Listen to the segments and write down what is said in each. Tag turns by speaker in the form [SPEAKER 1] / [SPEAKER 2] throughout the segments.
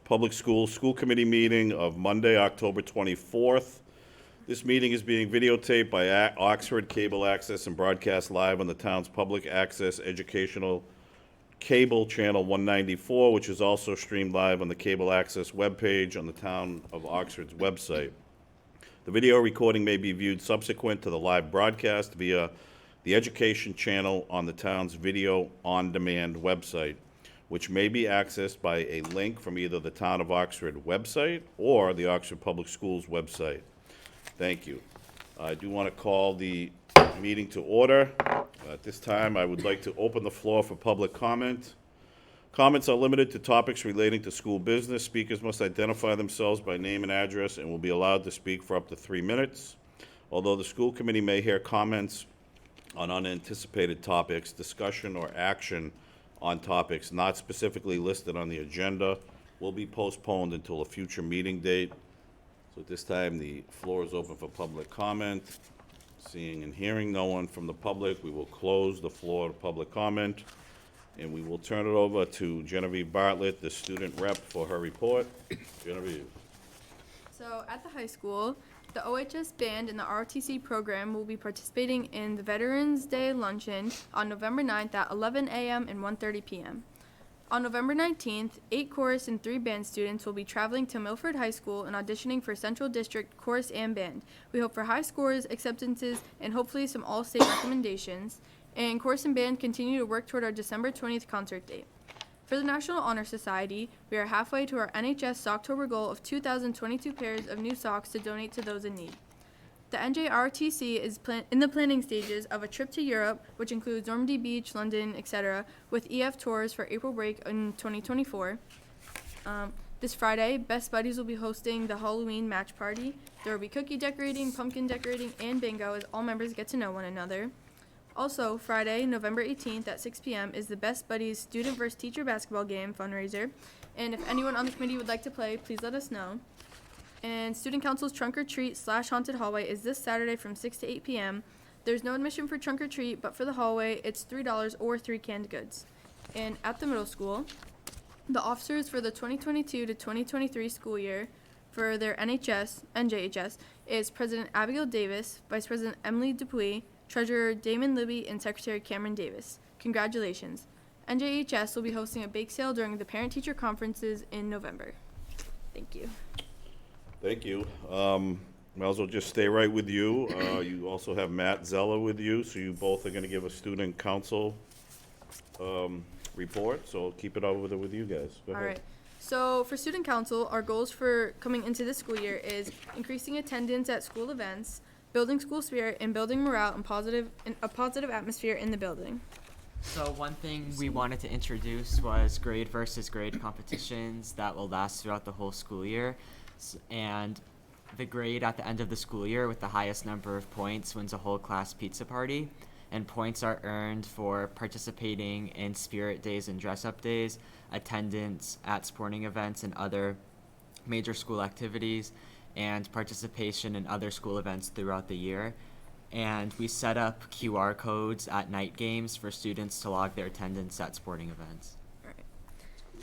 [SPEAKER 1] Public School Committee meeting of Monday, October 24th. This meeting is being videotaped by Oxford Cable Access and broadcast live on the town's public access educational cable channel 194, which is also streamed live on the cable access webpage on the Town of Oxford's website. The video recording may be viewed subsequent to the live broadcast via the education channel on the town's video on demand website, which may be accessed by a link from either the Town of Oxford website or the Oxford Public Schools website. Thank you. I do want to call the meeting to order. At this time, I would like to open the floor for public comment. Comments are limited to topics relating to school business. Speakers must identify themselves by name and address and will be allowed to speak for up to 3 minutes. Although the school committee may hear comments on unanticipated topics, discussion or action on topics not specifically listed on the agenda will be postponed until a future meeting date. So at this time, the floor is open for public comment. Seeing and hearing no one from the public, we will close the floor to public comment, and we will turn it over to Genevieve Bartlett, the student rep, for her report. Genevieve.
[SPEAKER 2] So at the high school, the OHS band and the ROTC program will be participating in the Veterans Day Luncheon on November 9th at 11 a.m. and 1:30 p.m. On November 19th, 8 chorus and 3 band students will be traveling to Milford High School and auditioning for Central District chorus and band. We hope for high scores, acceptances, and hopefully some all-state recommendations. And chorus and band continue to work toward our December 20th concert date. For the National Honor Society, we are halfway to our NHS Socktober goal of 2,022 pairs of new socks to donate to those in need. The NJROTC is in the planning stages of a trip to Europe, which includes Normandy Beach, London, etc., with EF tours for April break in 2024. This Friday, Best Buddies will be hosting the Halloween match party. There will be cookie decorating, pumpkin decorating, and bingo as all members get to know one another. Also, Friday, November 18th at 6 p.m. is the Best Buddies Student vs. Teacher basketball game fundraiser. And if anyone on the committee would like to play, please let us know. And Student Council's Trunk or Treat / Haunted Hallway is this Saturday from 6 to 8 p.m. There's no admission for Trunk or Treat, but for the hallway, it's $3 or 3 canned goods. And at the middle school, the officers for the 2022 to 2023 school year for their NJHS, is President Abigail Davis, Vice President Emily Dupuy, Treasurer Damon Libby, and Secretary Cameron Davis. Congratulations. NJHS will be hosting a bake sale during the parent-teacher conferences in November. Thank you.
[SPEAKER 1] Thank you. Might as well just stay right with you. You also have Matt Zeller with you, so you both are going to give a student council report. So keep it over there with you guys. Go ahead.
[SPEAKER 2] All right. So for student council, our goals for coming into this school year is increasing attendance at school events, building school spirit, and building morale and a positive atmosphere in the building.
[SPEAKER 3] So one thing we wanted to introduce was grade versus grade competitions that will last throughout the whole school year. And the grade at the end of the school year with the highest number of points wins a whole class pizza party. And points are earned for participating in spirit days and dress-up days, attendance at sporting events and other major school activities, and participation in other school events throughout the year. And we set up QR codes at night games for students to log their attendance at sporting events.
[SPEAKER 2] All right.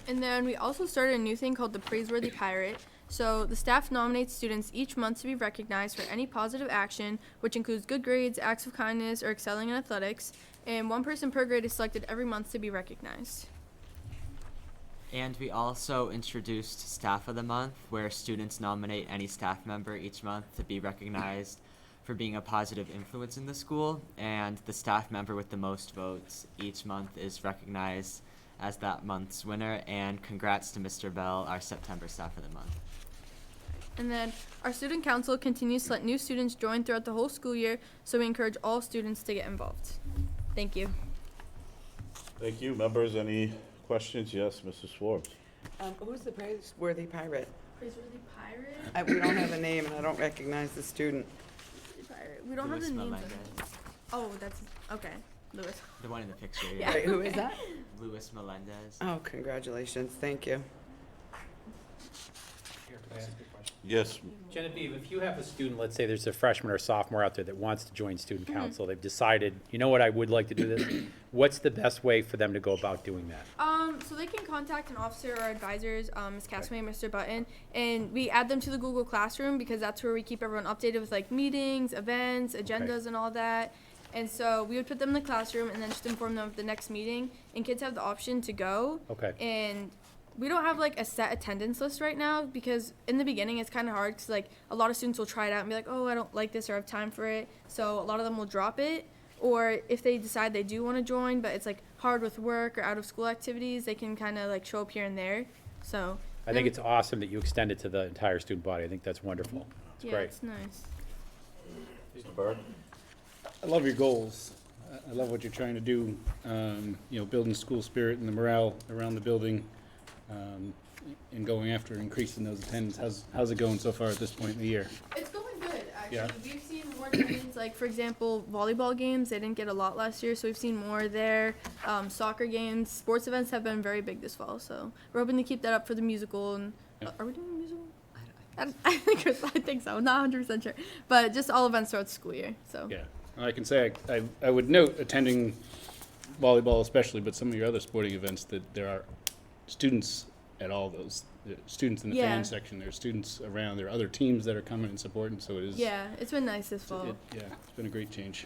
[SPEAKER 2] And then we also started a new thing called the Praiseworthy Pirate. So the staff nominates students each month to be recognized for any positive action, which includes good grades, acts of kindness, or excelling in athletics. And one person per grade is selected every month to be recognized.
[SPEAKER 3] And we also introduced Staff of the Month, where students nominate any staff member each month to be recognized for being a positive influence in the school, and the staff member with the most votes each month is recognized as that month's winner. And congrats to Mr. Bell, our September Staff of the Month.
[SPEAKER 2] And then our student council continues to let new students join throughout the whole school year, so we encourage all students to get involved. Thank you.
[SPEAKER 1] Thank you. Members, any questions? Yes, Mrs. Forbes.
[SPEAKER 4] Who's the Praiseworthy Pirate?
[SPEAKER 2] Praiseworthy Pirate?
[SPEAKER 4] We don't have a name, and I don't recognize the student.
[SPEAKER 2] We don't
[SPEAKER 3] Louis
[SPEAKER 2] have the names.
[SPEAKER 3] Melendez.
[SPEAKER 2] Oh, that's okay. Lewis.
[SPEAKER 3] The one in the picture,
[SPEAKER 2] Yeah.
[SPEAKER 4] Wait, who is that?
[SPEAKER 3] Louis Melendez.
[SPEAKER 4] Oh, congratulations. Thank you.
[SPEAKER 5] Here, can I ask you a question?
[SPEAKER 1] Yes,
[SPEAKER 5] Genevieve, if you have a student, let's say there's a freshman or sophomore out there that wants to join student council, they've decided, you know what, I would like to do this, what's the best way for them to go about doing that?
[SPEAKER 2] So they can contact an officer or advisors, Ms. Castaway and Mr. Button, and we add them to the Google Classroom because that's where we keep everyone updated with like meetings, events, agendas, and all that. And so we would put them in the classroom and then just inform them of the next meeting. And kids have the option to go.
[SPEAKER 5] Okay.
[SPEAKER 2] And we don't have like a set attendance list right now because in the beginning it's kind of hard because like a lot of students will try it out and be like, oh, I don't like this or have time for it. So a lot of them will drop it. Or if they decide they do want to join, but it's like hard with work or out of school activities, they can kind of like show up here and there. So
[SPEAKER 5] I think it's awesome that you extend it to the entire student body. I think that's wonderful. It's
[SPEAKER 2] yeah,
[SPEAKER 5] great.
[SPEAKER 2] it's nice.
[SPEAKER 1] Mr. Byrd?
[SPEAKER 6] I love your goals. I love what you're trying to do, building school spirit and the morale around the building, and going after increasing those attendance. How's it going so far at this point in the year?
[SPEAKER 2] It's going good, actually.
[SPEAKER 6] Yeah.
[SPEAKER 2] We've seen more attendance, like, for example, volleyball games. They didn't get a lot last year, so we've seen more there. Soccer games, sports events have been very big this fall, so we're hoping to keep that up for the musical. And
[SPEAKER 6] Yeah.
[SPEAKER 2] are we doing a musical? I think so. I'm not 100% sure. But just all events throughout the school year, so.
[SPEAKER 6] Yeah, I can say I would note attending volleyball especially, but some of your other sporting events that there are students at all those, students in the
[SPEAKER 2] Yeah.
[SPEAKER 6] fan section. There are students around. There are other teams that are coming and supporting. So it is.
[SPEAKER 2] Yeah, it's been nice this fall.
[SPEAKER 6] Yeah, it's been a great change.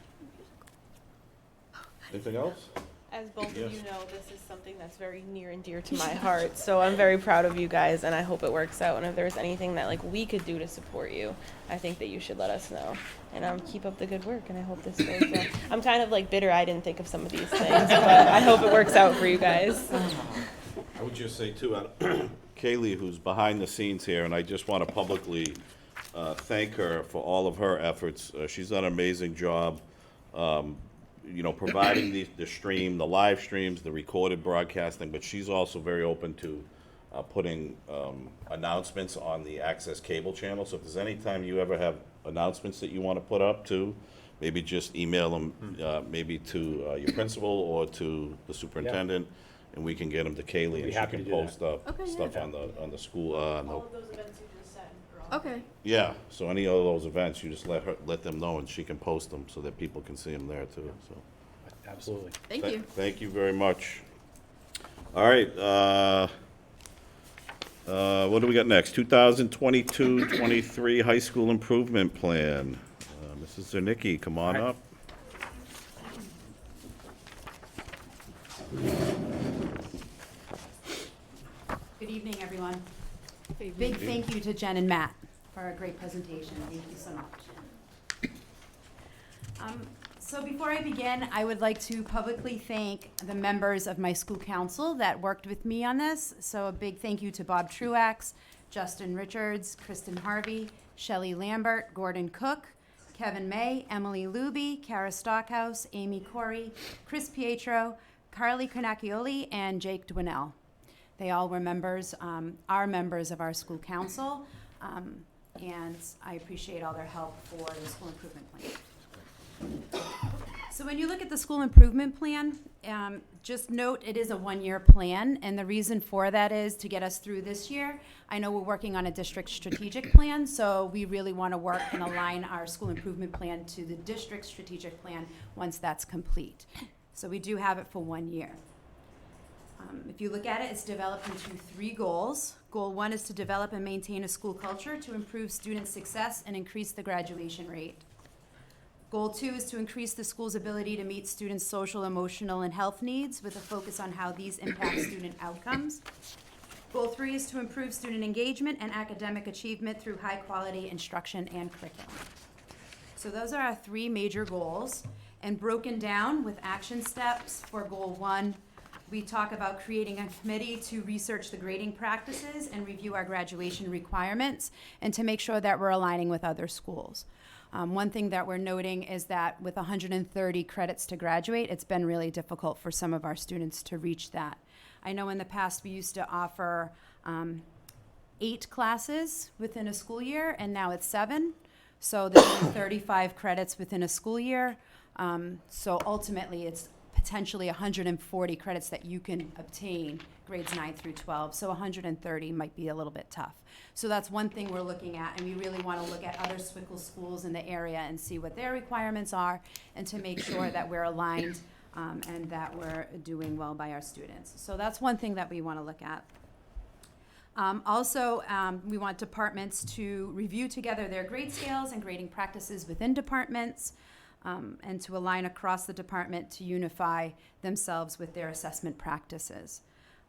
[SPEAKER 1] Anything else?
[SPEAKER 7] As both
[SPEAKER 1] Yes.
[SPEAKER 7] of you know, this is something that's very near and dear to my heart. So I'm very proud of you guys, and I hope it works out. And if there's anything that like we could do to support you, I think that you should let us know. And keep up the good work, and I hope this goes well. I'm kind of like bitter I didn't think of some of these things, but I hope it works out for you guys.
[SPEAKER 1] I would just say too, Kaylee, who's behind the scenes here, and I just want to publicly thank her for all of her efforts. She's done an amazing job, providing the stream, the live streams, the recorded broadcasting, but she's also very open to putting announcements on the Access Cable channel. So if there's any time you ever have announcements that you want to put up too, maybe just email them, maybe to your principal or to the superintendent, and we can get them to Kaylee,
[SPEAKER 5] Be
[SPEAKER 1] and she
[SPEAKER 5] happy
[SPEAKER 1] can
[SPEAKER 5] to do that.
[SPEAKER 1] post up
[SPEAKER 2] Okay, yeah.
[SPEAKER 1] stuff on the school.
[SPEAKER 7] All of those events you just said are all.
[SPEAKER 2] Okay.
[SPEAKER 1] Yeah, so any of those events, you just let them know, and she can post them so that people can see them there too, so.
[SPEAKER 5] Absolutely.
[SPEAKER 2] Thank you.
[SPEAKER 1] Thank you very much. All right, what do we got next? 2022-23 High School Improvement Plan. Mrs. Zernicki, come on
[SPEAKER 5] All right.
[SPEAKER 1] up.
[SPEAKER 8] Good evening, everyone. Big thank you to Jen and Matt for a great presentation. Thank you so much. So before I begin, I would like to publicly thank the members of my school council that worked with me on this. So a big thank you to Bob Truax, Justin Richards, Kristen Harvey, Shelley Lambert, Gordon Cook, Kevin May, Emily Luby, Kara Stockhouse, Amy Corey, Chris Pietro, Carly Carnacchioli, and Jake Dwinell. They all were members, are members of our school council, and I appreciate all their help for the school improvement plan. So when you look at the school improvement plan, just note it is a one-year plan, and the reason for that is to get us through this year. I know we're working on a district strategic plan, so we really want to work and align our school improvement plan to the district strategic plan once that's complete. So we do have it for 1 year. If you look at it, it's developed into 3 goals. Goal 1 is to develop and maintain a school culture to improve student success and increase the graduation rate. Goal 2 is to increase the school's ability to meet students' social, emotional, and health needs with a focus on how these impact student outcomes. Goal 3 is to improve student engagement and academic achievement through high-quality instruction and curriculum. So those are our 3 major goals, and broken down with action steps for Goal 1, we talk about creating a committee to research the grading practices and review our graduation requirements and to make sure that we're aligning with other schools. One thing that we're noting is that with 130 credits to graduate, it's been really difficult for some of our students to reach that. I know in the past we used to offer 8 classes within a school year, and now it's 7. So there's 35 credits within a school year. So ultimately, it's potentially 140 credits that you can obtain grades 9 through 12. So 130 might be a little bit tough. So that's one thing we're looking at, and we really want to look at other SWCL schools in the area and see what their requirements are, and to make sure that we're aligned and that we're doing well by our students. So that's one thing that we want to look at. Also, we want departments to review together their grade scales and grading practices within departments, and to align across the department to unify themselves with their assessment practices.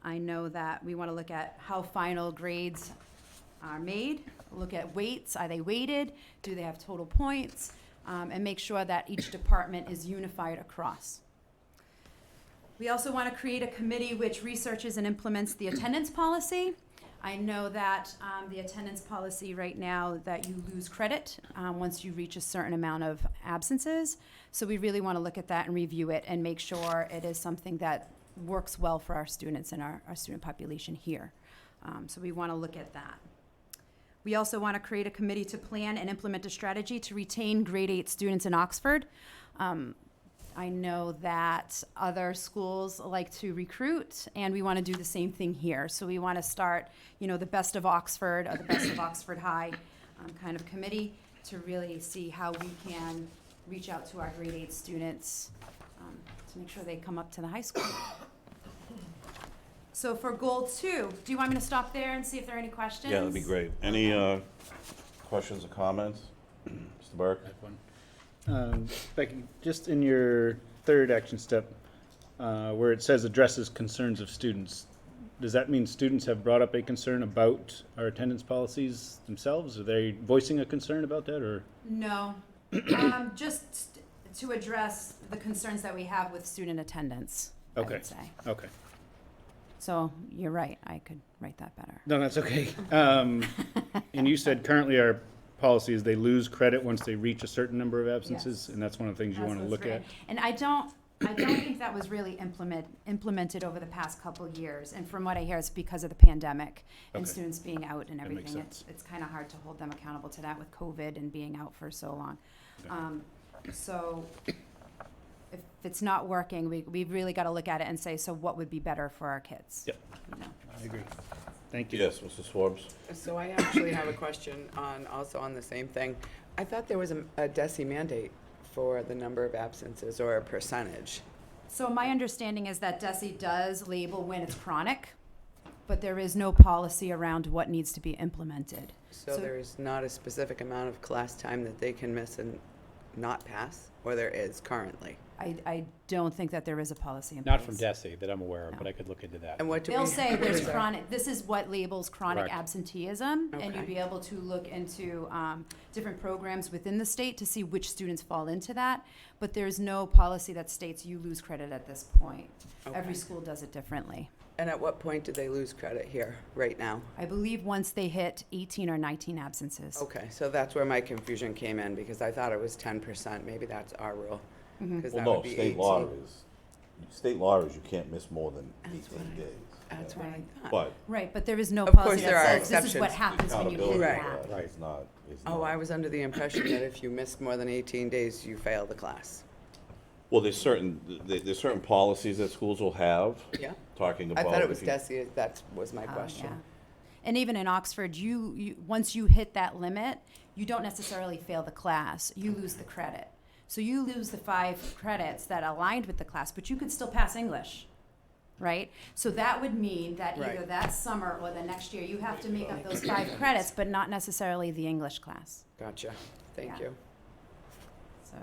[SPEAKER 8] I know that we want to look at how final grades are made, look at weights, are they weighted, do they have total points, and make sure that each department is unified across. We also want to create a committee which researches and implements the attendance policy. I know that the attendance policy right now, that you lose credit once you reach a certain amount of absences. So we really want to look at that and review it and make sure it is something that works well for our students and our student population here. So we want to look at that. We also want to create a committee to plan and implement a strategy to retain grade 8 students in Oxford. I know that other schools like to recruit, and we want to do the same thing here. So we want to start, the best of Oxford, or the best of Oxford High kind of committee to really see how we can reach out to our grade 8 students to make sure they come up to the high school. So for goal 2, do you want me to stop there and see if there are any questions?
[SPEAKER 1] Yeah, that'd be great. Any questions or comments? Mr. Burke?
[SPEAKER 6] I have one. Becky, just in your third action step, where it says addresses concerns of students, does that mean students have brought up a concern about our attendance policies themselves? Are they voicing a concern about that, or?
[SPEAKER 8] No, just to address the concerns that we have with student attendance, I
[SPEAKER 6] Okay.
[SPEAKER 8] would say.
[SPEAKER 6] Okay.
[SPEAKER 8] So you're right, I could write that better.
[SPEAKER 6] No, that's okay. And you said currently our policy is they lose credit once they reach a certain number of absences,
[SPEAKER 8] Yes.
[SPEAKER 6] and that's one of the things you
[SPEAKER 8] That's
[SPEAKER 6] want to
[SPEAKER 8] what's
[SPEAKER 6] look at?
[SPEAKER 8] written. And I don't think that was really implemented over the past couple of years. And from what I hear, it's because of the pandemic and
[SPEAKER 6] Okay.
[SPEAKER 8] students being out and
[SPEAKER 6] That makes
[SPEAKER 8] everything.
[SPEAKER 6] sense.
[SPEAKER 8] It's kind of hard to hold them accountable to that with COVID and being out for so long.
[SPEAKER 6] Okay.
[SPEAKER 8] So if it's not working, we've really got to look at it and say, so what would be better for our kids?
[SPEAKER 6] Yep.
[SPEAKER 8] You know?
[SPEAKER 6] I agree. Thank you.
[SPEAKER 1] Yes, Mr. Swarbs?
[SPEAKER 4] So I actually have a question also on the same thing. I thought there was a DESI mandate for the number of absences or a percentage.
[SPEAKER 8] So my understanding is that DESI does label when it's chronic, but there is no policy around what needs to be implemented.
[SPEAKER 4] So there is not a specific amount of class time that they can miss and not pass, or there is currently?
[SPEAKER 8] I don't think that there is a policy in place.
[SPEAKER 5] Not from DESI that I'm aware of,
[SPEAKER 8] No.
[SPEAKER 5] but I could look into that.
[SPEAKER 4] And what do we?
[SPEAKER 8] They'll say
[SPEAKER 4] what
[SPEAKER 8] there's
[SPEAKER 4] is that?
[SPEAKER 8] chronic, this is what labels chronic
[SPEAKER 5] Correct.
[SPEAKER 8] absenteeism, and
[SPEAKER 4] Okay.
[SPEAKER 8] you'd be able to look into different programs within the state to see which students fall into that, but there's no policy that states you lose credit at this point.
[SPEAKER 4] Okay.
[SPEAKER 8] Every school does it differently.
[SPEAKER 4] And at what point do they lose credit here, right now?
[SPEAKER 8] I believe once they hit 18 or 19 absences.
[SPEAKER 4] Okay, so that's where my confusion came in, because I thought it was 10%. Maybe that's our rule.
[SPEAKER 8] Mm-hmm.
[SPEAKER 4] 'Cause
[SPEAKER 1] Well,
[SPEAKER 4] that would
[SPEAKER 1] no,
[SPEAKER 4] be
[SPEAKER 1] state law
[SPEAKER 4] 18.
[SPEAKER 1] is you can't miss more than
[SPEAKER 4] That's
[SPEAKER 1] 18
[SPEAKER 4] what
[SPEAKER 1] days.
[SPEAKER 4] That's what I thought.
[SPEAKER 1] But
[SPEAKER 8] Right, but there is no
[SPEAKER 4] Of course,
[SPEAKER 8] policy
[SPEAKER 4] there are
[SPEAKER 8] that says this is what
[SPEAKER 4] exceptions.
[SPEAKER 8] happens when you hit
[SPEAKER 1] accountability
[SPEAKER 8] that.
[SPEAKER 1] for that is not,
[SPEAKER 4] Oh, I was under the impression that if you missed more than 18 days, you fail the class.
[SPEAKER 1] Well, there's certain policies that schools will have,
[SPEAKER 4] Yeah?
[SPEAKER 1] talking
[SPEAKER 4] I
[SPEAKER 1] about.
[SPEAKER 4] thought it was
[SPEAKER 1] if you-
[SPEAKER 4] DESI, that was my
[SPEAKER 8] Oh,
[SPEAKER 4] question.
[SPEAKER 8] yeah. And even in Oxford, you once you hit that limit, you don't necessarily fail the class. You lose the credit. So you lose the 5 credits that aligned with the class, but you could still pass English, right? So that would mean that either
[SPEAKER 4] Right.
[SPEAKER 8] that summer or the next year, you have to make up those 5 credits, but not necessarily the English class.
[SPEAKER 4] Gotcha, thank
[SPEAKER 8] Yeah.
[SPEAKER 4] you.
[SPEAKER 8] So,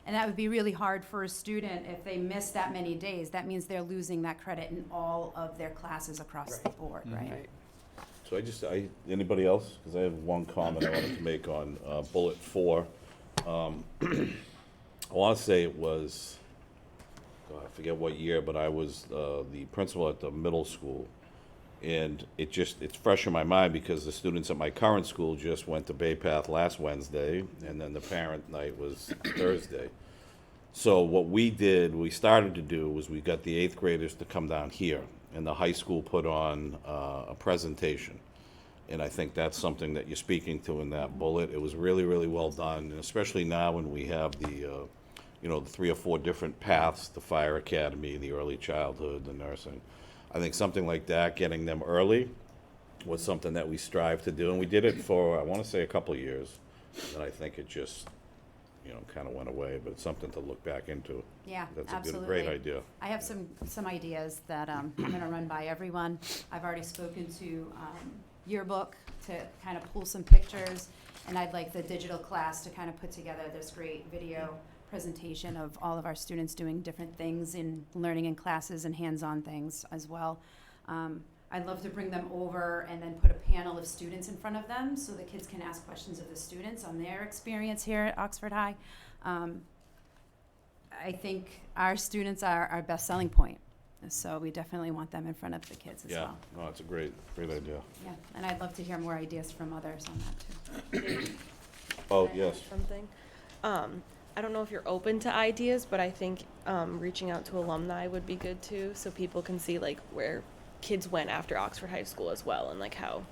[SPEAKER 8] and that would be really hard for a student if they miss that many days. That means they're losing that credit in all of their classes across the
[SPEAKER 4] Right.
[SPEAKER 8] board, right?
[SPEAKER 4] Right.
[SPEAKER 1] So anybody else? Because I have one comment I wanted to make on bullet 4. I want to say it was, God, I forget what year, but I was the principal at the middle school. And it's fresh in my mind because the students at my current school just went to Bay Path last Wednesday, and then the parent night was Thursday. So what we started to do was we got the 8th graders to come down here, and the high school put on a presentation. And I think that's something that you're speaking to in that bullet. It was really, really well done, and especially now when we have the 3 or 4 different paths, the fire academy, the early childhood, the nursing. I think something like that, getting them early, was something that we strive to do, and we did it for, I want to say, a couple of years. And I think it just, kind of went away, but it's something to look back into.
[SPEAKER 8] Yeah,
[SPEAKER 1] That's
[SPEAKER 8] absolutely.
[SPEAKER 1] a great idea.
[SPEAKER 8] I have some ideas that I'm going to run by everyone. I've already spoken to Yearbook to kind of pull some pictures, and I'd like the digital class to kind of put together this great video presentation of all of our students doing different things in learning in classes and hands-on things as well. I'd love to bring them over and then put a panel of students in front of them so the kids can ask questions of the students on their experience here at Oxford High. I think our students are our best selling point, so we definitely want them in front of the kids as
[SPEAKER 1] Yeah,
[SPEAKER 8] well.
[SPEAKER 1] no, it's a great idea.
[SPEAKER 8] Yeah, and I'd love to hear more ideas from others on that too.
[SPEAKER 1] Oh,
[SPEAKER 7] Can I add
[SPEAKER 1] yes.
[SPEAKER 7] Something. I don't know if you're open to ideas, but I think reaching out to alumni would be good too, so people can see like where kids went after Oxford High School as well, and like how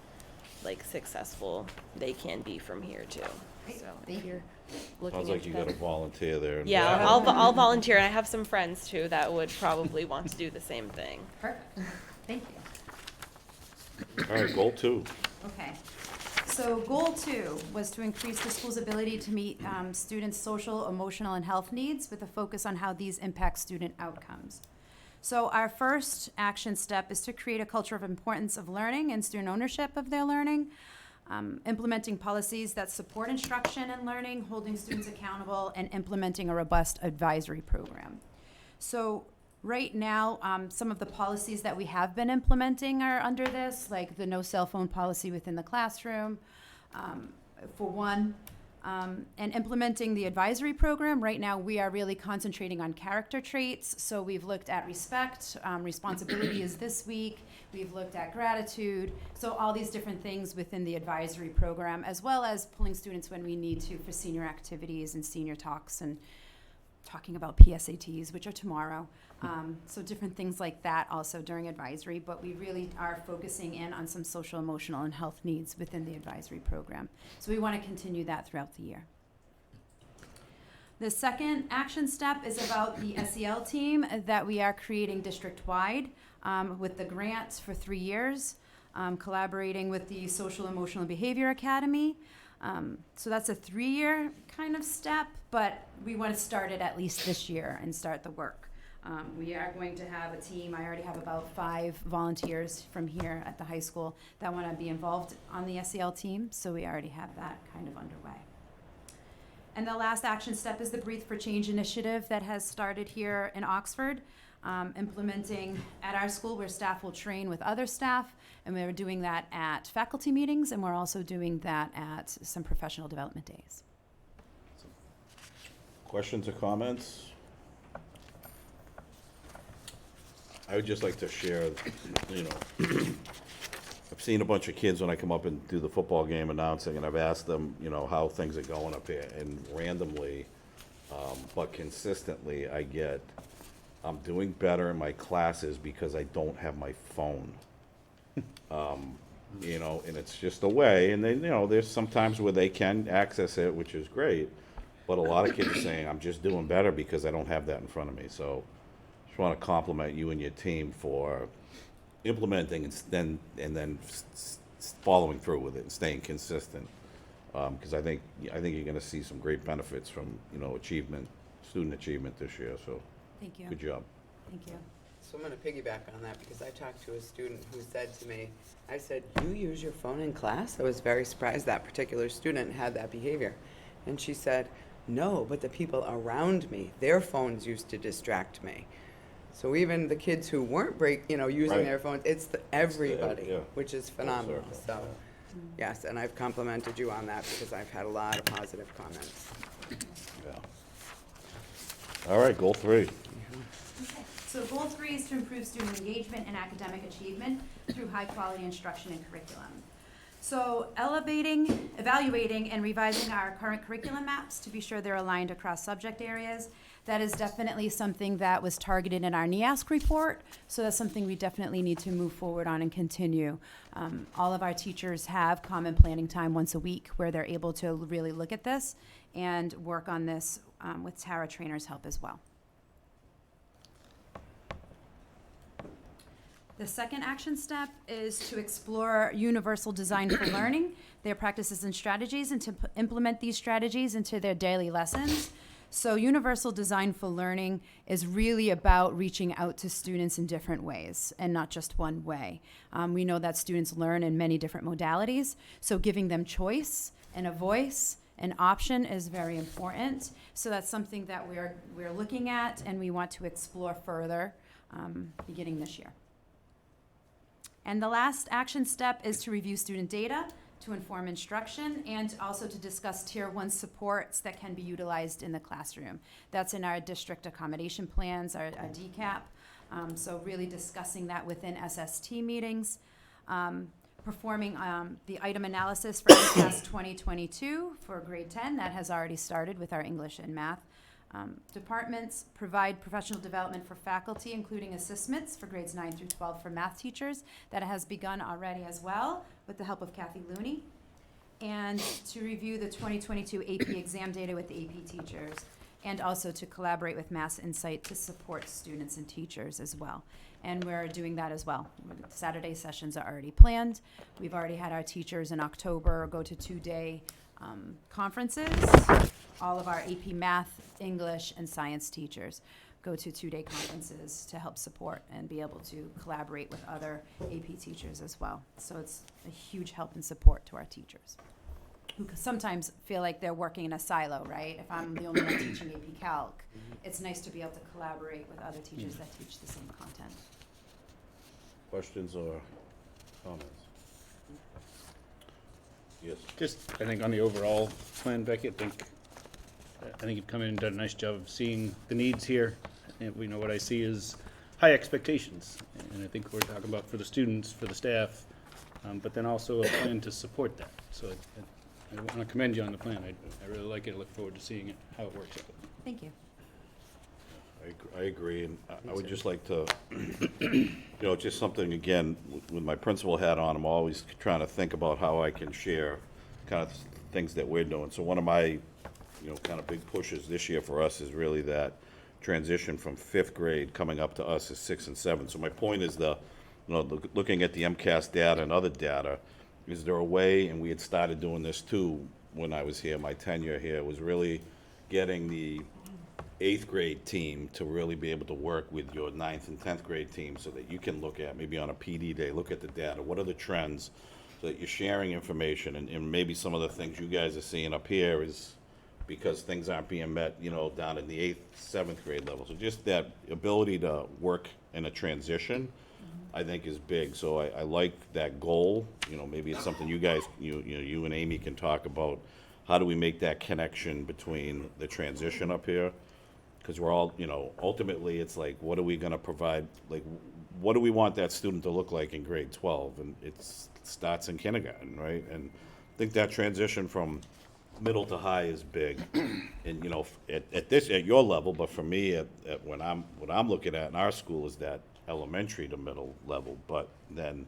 [SPEAKER 7] like successful they can be from here too.
[SPEAKER 8] Great.
[SPEAKER 7] So
[SPEAKER 8] Thank
[SPEAKER 7] if
[SPEAKER 8] you.
[SPEAKER 7] you're looking
[SPEAKER 1] Sounds like
[SPEAKER 7] into
[SPEAKER 1] you got
[SPEAKER 7] that.
[SPEAKER 1] to volunteer there. and-
[SPEAKER 7] Yeah, I'll volunteer, and I have some friends too that would probably want to do the same thing.
[SPEAKER 8] Perfect, thank you.
[SPEAKER 1] All right, goal 2.
[SPEAKER 8] Okay, so goal 2 was to increase the school's ability to meet students' social, emotional, and health needs with a focus on how these impact student outcomes. So our first action step is to create a culture of importance of learning and student ownership of their learning, implementing policies that support instruction and learning, holding students accountable, and implementing a robust advisory program. So right now, some of the policies that we have been implementing are under this, like the no cell phone policy within the classroom, for one. And implementing the advisory program, right now we are really concentrating on character traits. So we've looked at respect, responsibility is this week. We've looked at gratitude. So all these different things within the advisory program, as well as pulling students when we need to for senior activities and senior talks and talking about PSATs, which are tomorrow. So different things like that also during advisory, but we really are focusing in on some social, emotional, and health needs within the advisory program. So we want to continue that throughout the year. The second action step is about the SEL team that we are creating district-wide with the grants for 3 years, collaborating with the Social, Emotional, and Behavior Academy. So that's a 3-year kind of step, but we want to start it at least this year and start the work. We are going to have a team. I already have about 5 volunteers from here at the high school that want to be involved on the SEL team, so we already have that kind of underway. And the last action step is the Breathe for Change initiative that has started here in Oxford, implementing at our school where staff will train with other staff, and we're doing that at faculty meetings, and we're also doing that at some professional development days.
[SPEAKER 1] Questions or comments? I would just like to share, I've seen a bunch of kids when I come up and do the football game announcing, and I've asked them, how things are going up here, and randomly, but consistently, I get, I'm doing better in my classes because I don't have my phone. And it's just a way, and then, there's sometimes where they can access it, which is great, but a lot of kids are saying, I'm just doing better because I don't have that in front of me, so just want to compliment you and your team for implementing and then following through with it and staying consistent. Because I think you're going to see some great benefits from, student achievement this year, so
[SPEAKER 8] Thank you.
[SPEAKER 1] good job.
[SPEAKER 8] Thank you.
[SPEAKER 4] So I'm going to piggyback on that because I talked to a student who said to me, I said, you use your phone in class? I was very surprised that particular student had that behavior. And she said, no, but the people around me, their phones used to distract me. So even the kids who weren't using
[SPEAKER 1] Right.
[SPEAKER 4] their phones, it's everybody,
[SPEAKER 1] yeah.
[SPEAKER 4] which is phenomenal.
[SPEAKER 1] circle,
[SPEAKER 4] So, yes, and I've complimented you on that because I've had a lot of positive comments.
[SPEAKER 1] Yeah. All right, goal 3.
[SPEAKER 8] Okay, so goal 3 is to improve student engagement and academic achievement through high-quality instruction and curriculum. So evaluating, and revising our current curriculum maps to be sure they're aligned across subject areas. That is definitely something that was targeted in our NEASC report, so that's something we definitely need to move forward on and continue. All of our teachers have common planning time once a week where they're able to really look at this and work on this with Tara Trainer's help as well. The second action step is to explore universal design for learning, their practices and strategies, and to implement these strategies into their daily lessons. So universal design for learning is really about reaching out to students in different ways and not just one way. We know that students learn in many different modalities, so giving them choice and a voice, an option is very important. So that's something that we're looking at and we want to explore further beginning this year. And the last action step is to review student data to inform instruction and also to discuss Tier 1 supports that can be utilized in the classroom. That's in our district accommodation plans, our DCAP. So really discussing that within SST meetings. Performing the item analysis for MCAS 2022 for grade 10. That has already started with our English and math departments. Provide professional development for faculty, including assessments for grades 9 through 12 for math teachers. That has begun already as well with the help of Kathy Looney. And to review the 2022 AP exam data with the AP teachers. And also to collaborate with Mass Insight to support students and teachers as well. And we're doing that as well. Saturday sessions are already planned. We've already had our teachers in October go to 2-day conferences. All of our AP Math, English, and Science teachers go to 2-day conferences to help support and be able to collaborate with other AP teachers as well. So it's a huge help and support to our teachers, who sometimes feel like they're working in a silo, right? If I'm the only one teaching AP Calc, it's nice to be able to collaborate with other teachers that teach the same content.
[SPEAKER 1] Questions or comments? Yes.
[SPEAKER 6] Just, I think on the overall plan, Becky, I think you've come in and done a nice job of seeing the needs here. And we know what I see is high expectations. And I think we're talking about for the students, for the staff, but then also a plan to support that. So I want to commend you on the plan. I really like it. I look forward to seeing it, how it works out.
[SPEAKER 8] Thank you.
[SPEAKER 1] I agree, and I would just like to, just something, again, with my principal hat on, I'm always trying to think about how I can share kind of things that we're doing. So one of my, kind of big pushes this year for us is really that transition from 5th grade coming up to us as 6th and 7th. So my point is looking at the MCAS data and other data, is there a way, and we had started doing this too when I was here, my tenure here, was really getting the 8th grade team to really be able to work with your 9th and 10th grade team so that you can look at, maybe on a PD day, look at the data. What are the trends so that you're sharing information, and maybe some of the things you guys are seeing up here is because things aren't being met, down in the 8th, 7th grade level. So just that ability to work in a transition, I think is big. So I like that goal. Maybe it's something you guys, you and Amy can talk about. How do we make that connection between the transition up here? Because we're all, ultimately it's like, what are we gonna provide? Like, what do we want that student to look like in grade 12? And it starts in kindergarten, right? And I think that transition from middle to high is big. And, at your level, but for me, what I'm looking at in our school is that elementary to middle level. But then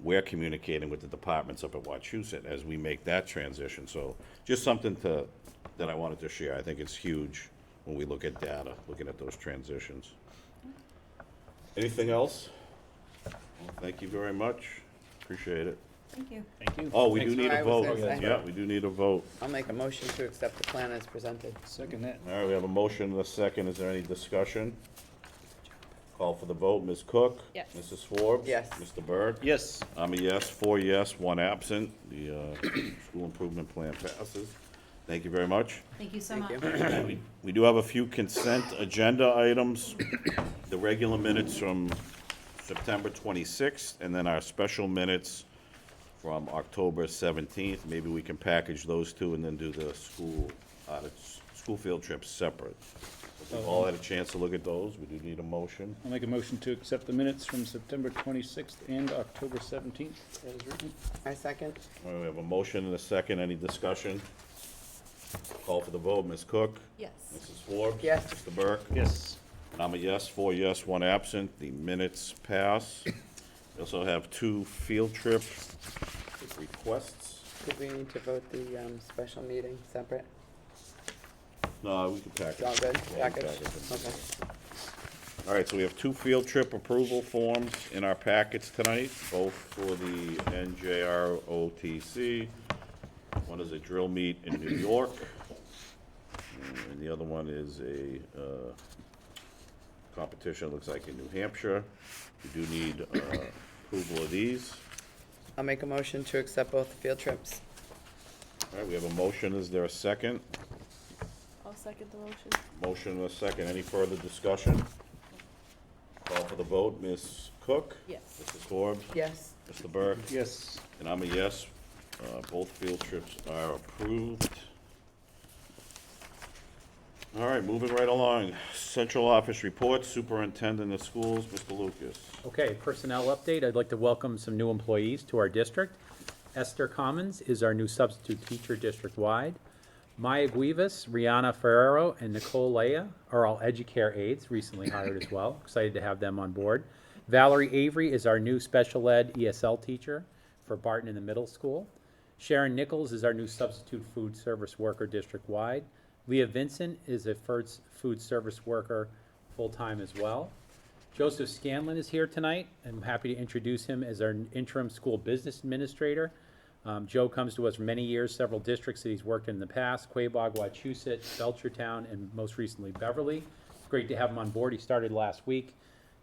[SPEAKER 1] we're communicating with the departments up at Wachusett as we make that transition. So just something that I wanted to share. I think it's huge when we look at data, looking at those transitions. Anything else? Well, thank you very much. Appreciate it.
[SPEAKER 8] Thank you.
[SPEAKER 6] Thank you.
[SPEAKER 1] Oh, we do need
[SPEAKER 4] I
[SPEAKER 1] a
[SPEAKER 4] was
[SPEAKER 1] vote.
[SPEAKER 4] gonna say.
[SPEAKER 1] Yeah, we do need a vote.
[SPEAKER 4] I'll make a motion to accept the plan as presented.
[SPEAKER 6] Second that.
[SPEAKER 1] All right, we have a motion and a second. Is there any discussion? Call for the vote. Ms. Cook?
[SPEAKER 7] Yes.
[SPEAKER 1] Mrs. Forbes?
[SPEAKER 4] Yes.
[SPEAKER 1] Mr. Burke?
[SPEAKER 6] Yes.
[SPEAKER 1] I'm a yes, 4 yes, 1 absent. The school improvement plan passes. Thank you very much.
[SPEAKER 8] Thank you so
[SPEAKER 4] Thank
[SPEAKER 8] much.
[SPEAKER 4] you.
[SPEAKER 1] We do have a few consent agenda items. The regular minutes from September 26th, and then our special minutes from October 17th. Maybe we can package those two and then do the school field trips separate. If we've all had a chance to look at those, we do need a motion.
[SPEAKER 6] I'll make a motion to accept the minutes from September 26th and October 17th as written.
[SPEAKER 4] I second.
[SPEAKER 1] All right, we have a motion and a second. Any discussion? Call for the vote. Ms. Cook?
[SPEAKER 7] Yes.
[SPEAKER 1] Mrs. Forbes?
[SPEAKER 4] Yes.
[SPEAKER 1] Mr. Burke?
[SPEAKER 6] Yes.
[SPEAKER 1] I'm a yes, 4 yes, 1 absent. The minutes pass. We also have 2 field trip requests.
[SPEAKER 4] Did we need to vote the special meeting separate?
[SPEAKER 1] No, we can package.
[SPEAKER 4] It's all good?
[SPEAKER 1] Yeah, we can
[SPEAKER 4] Package?
[SPEAKER 1] package them.
[SPEAKER 4] Okay.
[SPEAKER 1] All right, so we have two field trip approval forms in our packets tonight, both for the NJROTC. One is a drill meet in New York, and the other one is a competition, looks like in New Hampshire. We do need approval of these.
[SPEAKER 4] I'll make a motion to accept both the field trips.
[SPEAKER 1] All right, we have a motion. Is there a second?
[SPEAKER 7] I'll second the motion.
[SPEAKER 1] Motion and a second. Any further discussion? Call for the vote. Ms. Cook?
[SPEAKER 7] Yes.
[SPEAKER 1] Mrs. Forbes?
[SPEAKER 4] Yes.
[SPEAKER 1] Mr. Burke?
[SPEAKER 6] Yes.
[SPEAKER 1] And I'm a yes. Both field trips are approved. All right, moving right along. Central office reports, superintendent of schools, Mr. Lucas.
[SPEAKER 5] Okay, personnel update. I'd like to welcome some new employees to our district. Esther Commons is our new substitute teacher district-wide. Maya Guivas, Rihanna Ferrero, and Nicole Leah are all Educare aides, recently hired as well. Excited to have them on board. Valerie Avery is our new special ed ESL teacher for Barton in the middle school. Sharon Nichols is our new substitute food service worker district-wide. Leah Vincent is a food service worker full-time as well. Joseph Scanlon is here tonight. I'm happy to introduce him as our interim school business administrator. Joe comes to us for many years, several districts that he's worked in the past, Quabog, Wachusett, Belchertown, and most recently Beverly. It's great to have him on board. He started last week.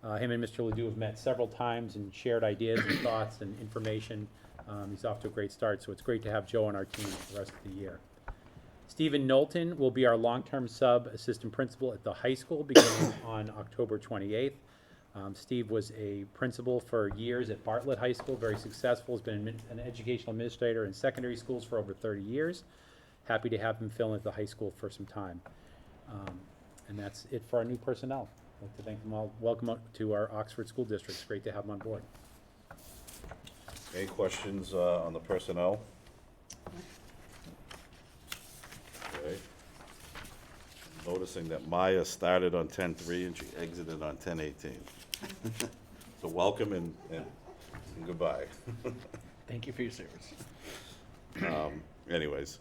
[SPEAKER 5] Him and Mr. Ledoux have met several times and shared ideas and thoughts and information. He's off to a great start, so it's great to have Joe on our team for the rest of the year. Stephen Knowlton will be our long-term sub-assistant principal at the high school beginning on October 28th. Steve was a principal for years at Bartlett High School, very successful, has been an educational administrator in secondary schools for over 30 years. Happy to have him fill in at the high school for some time. And that's it for our new personnel. I'd like to thank them all. Welcome to our Oxford School District. It's great to have them on board.
[SPEAKER 1] Any questions on the personnel? Okay. Noticing that Maya started on 10-3 and she exited on 10-18. So welcome and goodbye.
[SPEAKER 6] Thank you for your service.
[SPEAKER 1] Anyways,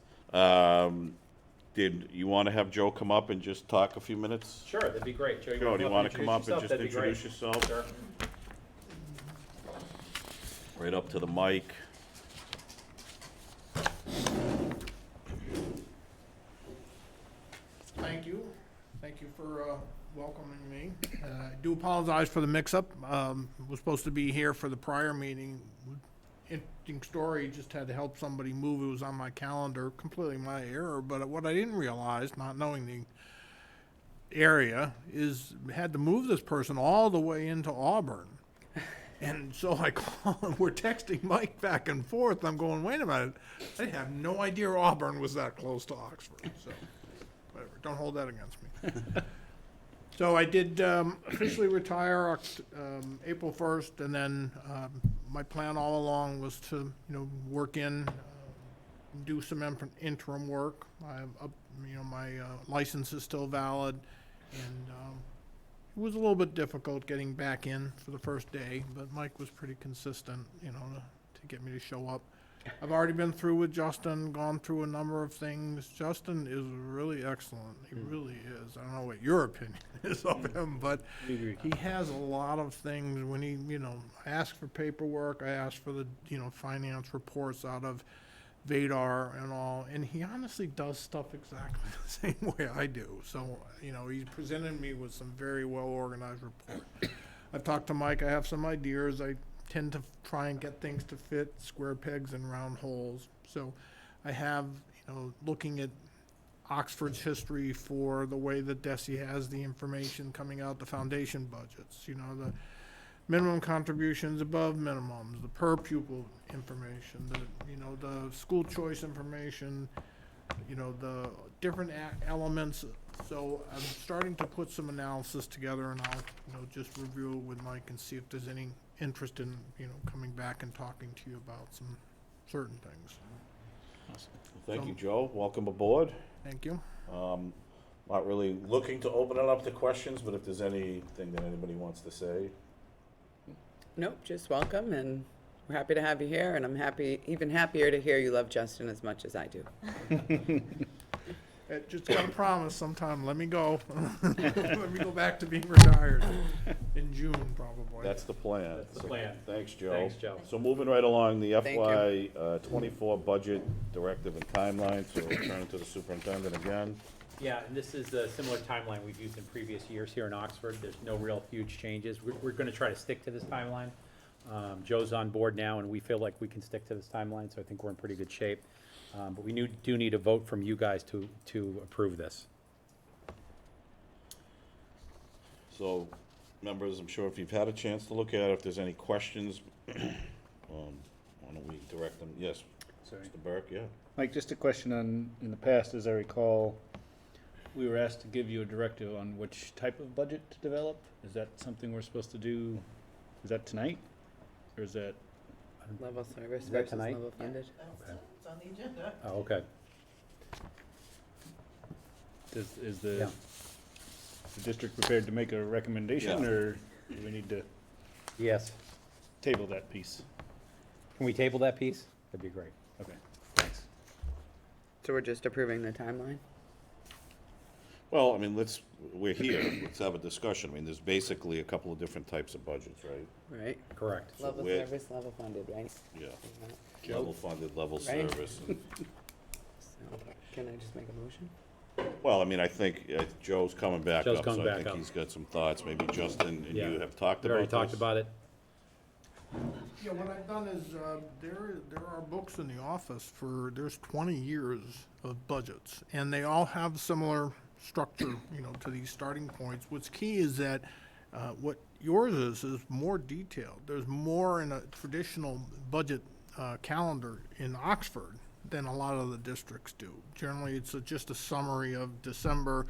[SPEAKER 1] did you want to have Joe come up and just talk a few minutes?
[SPEAKER 5] Sure, that'd be great. Joe,
[SPEAKER 1] Joe, do you want to come up and just
[SPEAKER 5] That'd be great.
[SPEAKER 1] introduce yourself?
[SPEAKER 5] Sure.
[SPEAKER 1] Right up to the mic.
[SPEAKER 9] Thank you. Thank you for welcoming me. I do apologize for the mix-up. Was supposed to be here for the prior meeting. Interesting story, just had to help somebody move. It was on my calendar, completely my error. But what I didn't realize, not knowing the area, is had to move this person all the way into Auburn. And so I call and we're texting Mike back and forth. I'm going, wait a minute. I have no idea Auburn was that close to Oxford. So whatever, don't hold that against me. So I did officially retire April 1st, and then my plan all along was to, work in, do some interim work. My license is still valid, and it was a little bit difficult getting back in for the first day, but Mike was pretty consistent, to get me to show up. I've already been through with Justin, gone through a number of things. Justin is really excellent. He really is. I don't know what your opinion is of him, but he has a lot of things when he, I ask for paperwork, I ask for the, finance reports out of Vadar and all, and he honestly does stuff exactly the same way I do. So, he presented me with some very well-organized report. I've talked to Mike. I have some ideas. I tend to try and get things to fit square pegs and round holes. So I have, looking at Oxford's history for the way that DESE has the information coming out, the foundation budgets, the minimum contributions above minimums, the per pupil information, the school choice information, the different elements. So I'm starting to put some analysis together, and I'll, just review it with Mike and see if there's any interest in, coming back and talking to you about some certain things.
[SPEAKER 1] Thank you, Joe. Welcome aboard.
[SPEAKER 9] Thank you.
[SPEAKER 1] Not really looking to open it up to questions, but if there's anything that anybody wants to say.
[SPEAKER 4] Nope, just welcome, and we're happy to have you here, and I'm even happier to hear you love Justin as much as I do.
[SPEAKER 9] Just gotta promise sometime, let me go. Let me go back to being retired in June, probably.
[SPEAKER 1] That's the plan.
[SPEAKER 5] That's the plan.
[SPEAKER 1] Thanks, Joe.
[SPEAKER 5] Thanks, Joe.
[SPEAKER 1] So moving right along, the
[SPEAKER 4] Thank
[SPEAKER 1] FY '24 budget directive and timeline, so we'll turn it to the superintendent again.
[SPEAKER 5] Yeah, and this is a similar timeline we've used in previous years here in Oxford. There's no real huge changes. We're gonna try to stick to this timeline. Joe's on board now, and we feel like we can stick to this timeline, so I think we're in pretty good shape. But we do need a vote from you guys to approve this.
[SPEAKER 1] So, members, I'm sure if you've had a chance to look at it, if there's any questions, why don't we direct them? Yes,
[SPEAKER 6] Sorry.
[SPEAKER 1] Mr. Burke, yeah.
[SPEAKER 6] Mike, just a question on, in the past, as I recall, we were asked to give you a directive on which type of budget to develop. Is that something we're supposed to do? Is that tonight? Or is that,
[SPEAKER 4] Level service
[SPEAKER 5] Is that
[SPEAKER 4] versus
[SPEAKER 5] tonight?
[SPEAKER 4] level funded.
[SPEAKER 5] Oh, okay.
[SPEAKER 6] is
[SPEAKER 5] Yeah.
[SPEAKER 6] the district prepared to make a recommendation,
[SPEAKER 1] Yeah.
[SPEAKER 6] or do we need to
[SPEAKER 5] Yes.
[SPEAKER 6] table that piece?
[SPEAKER 5] Can we table that piece? That'd be great.
[SPEAKER 6] Okay.
[SPEAKER 5] Thanks.
[SPEAKER 4] So we're just approving the timeline?
[SPEAKER 1] Well, I mean, we're here, let's have a discussion. I mean, there's basically a couple of different types of budgets, right?
[SPEAKER 4] Right?
[SPEAKER 5] Correct.
[SPEAKER 1] So
[SPEAKER 4] Level
[SPEAKER 1] we're-
[SPEAKER 4] service, level funded, right?
[SPEAKER 1] Yeah,
[SPEAKER 4] Yeah.
[SPEAKER 1] level funded, level
[SPEAKER 4] Right.
[SPEAKER 1] service.
[SPEAKER 4] So, can I just make a motion?
[SPEAKER 1] Well, I mean, I think Joe's coming back
[SPEAKER 5] Joe's
[SPEAKER 1] up,
[SPEAKER 5] coming
[SPEAKER 1] so I
[SPEAKER 5] back
[SPEAKER 1] think
[SPEAKER 5] up.
[SPEAKER 1] he's got some thoughts. Maybe Justin and
[SPEAKER 5] Yeah.
[SPEAKER 1] you have talked
[SPEAKER 5] We
[SPEAKER 1] about
[SPEAKER 5] already
[SPEAKER 1] this.
[SPEAKER 5] talked about it.
[SPEAKER 9] Yeah, what I've done is, there are books in the office there's 20 years of budgets, and they all have similar structure, to these starting points. What's key is that, what yours is more detailed. There's more in a traditional budget, calendar in Oxford than a lot of the districts do. Generally, it's just a summary of December,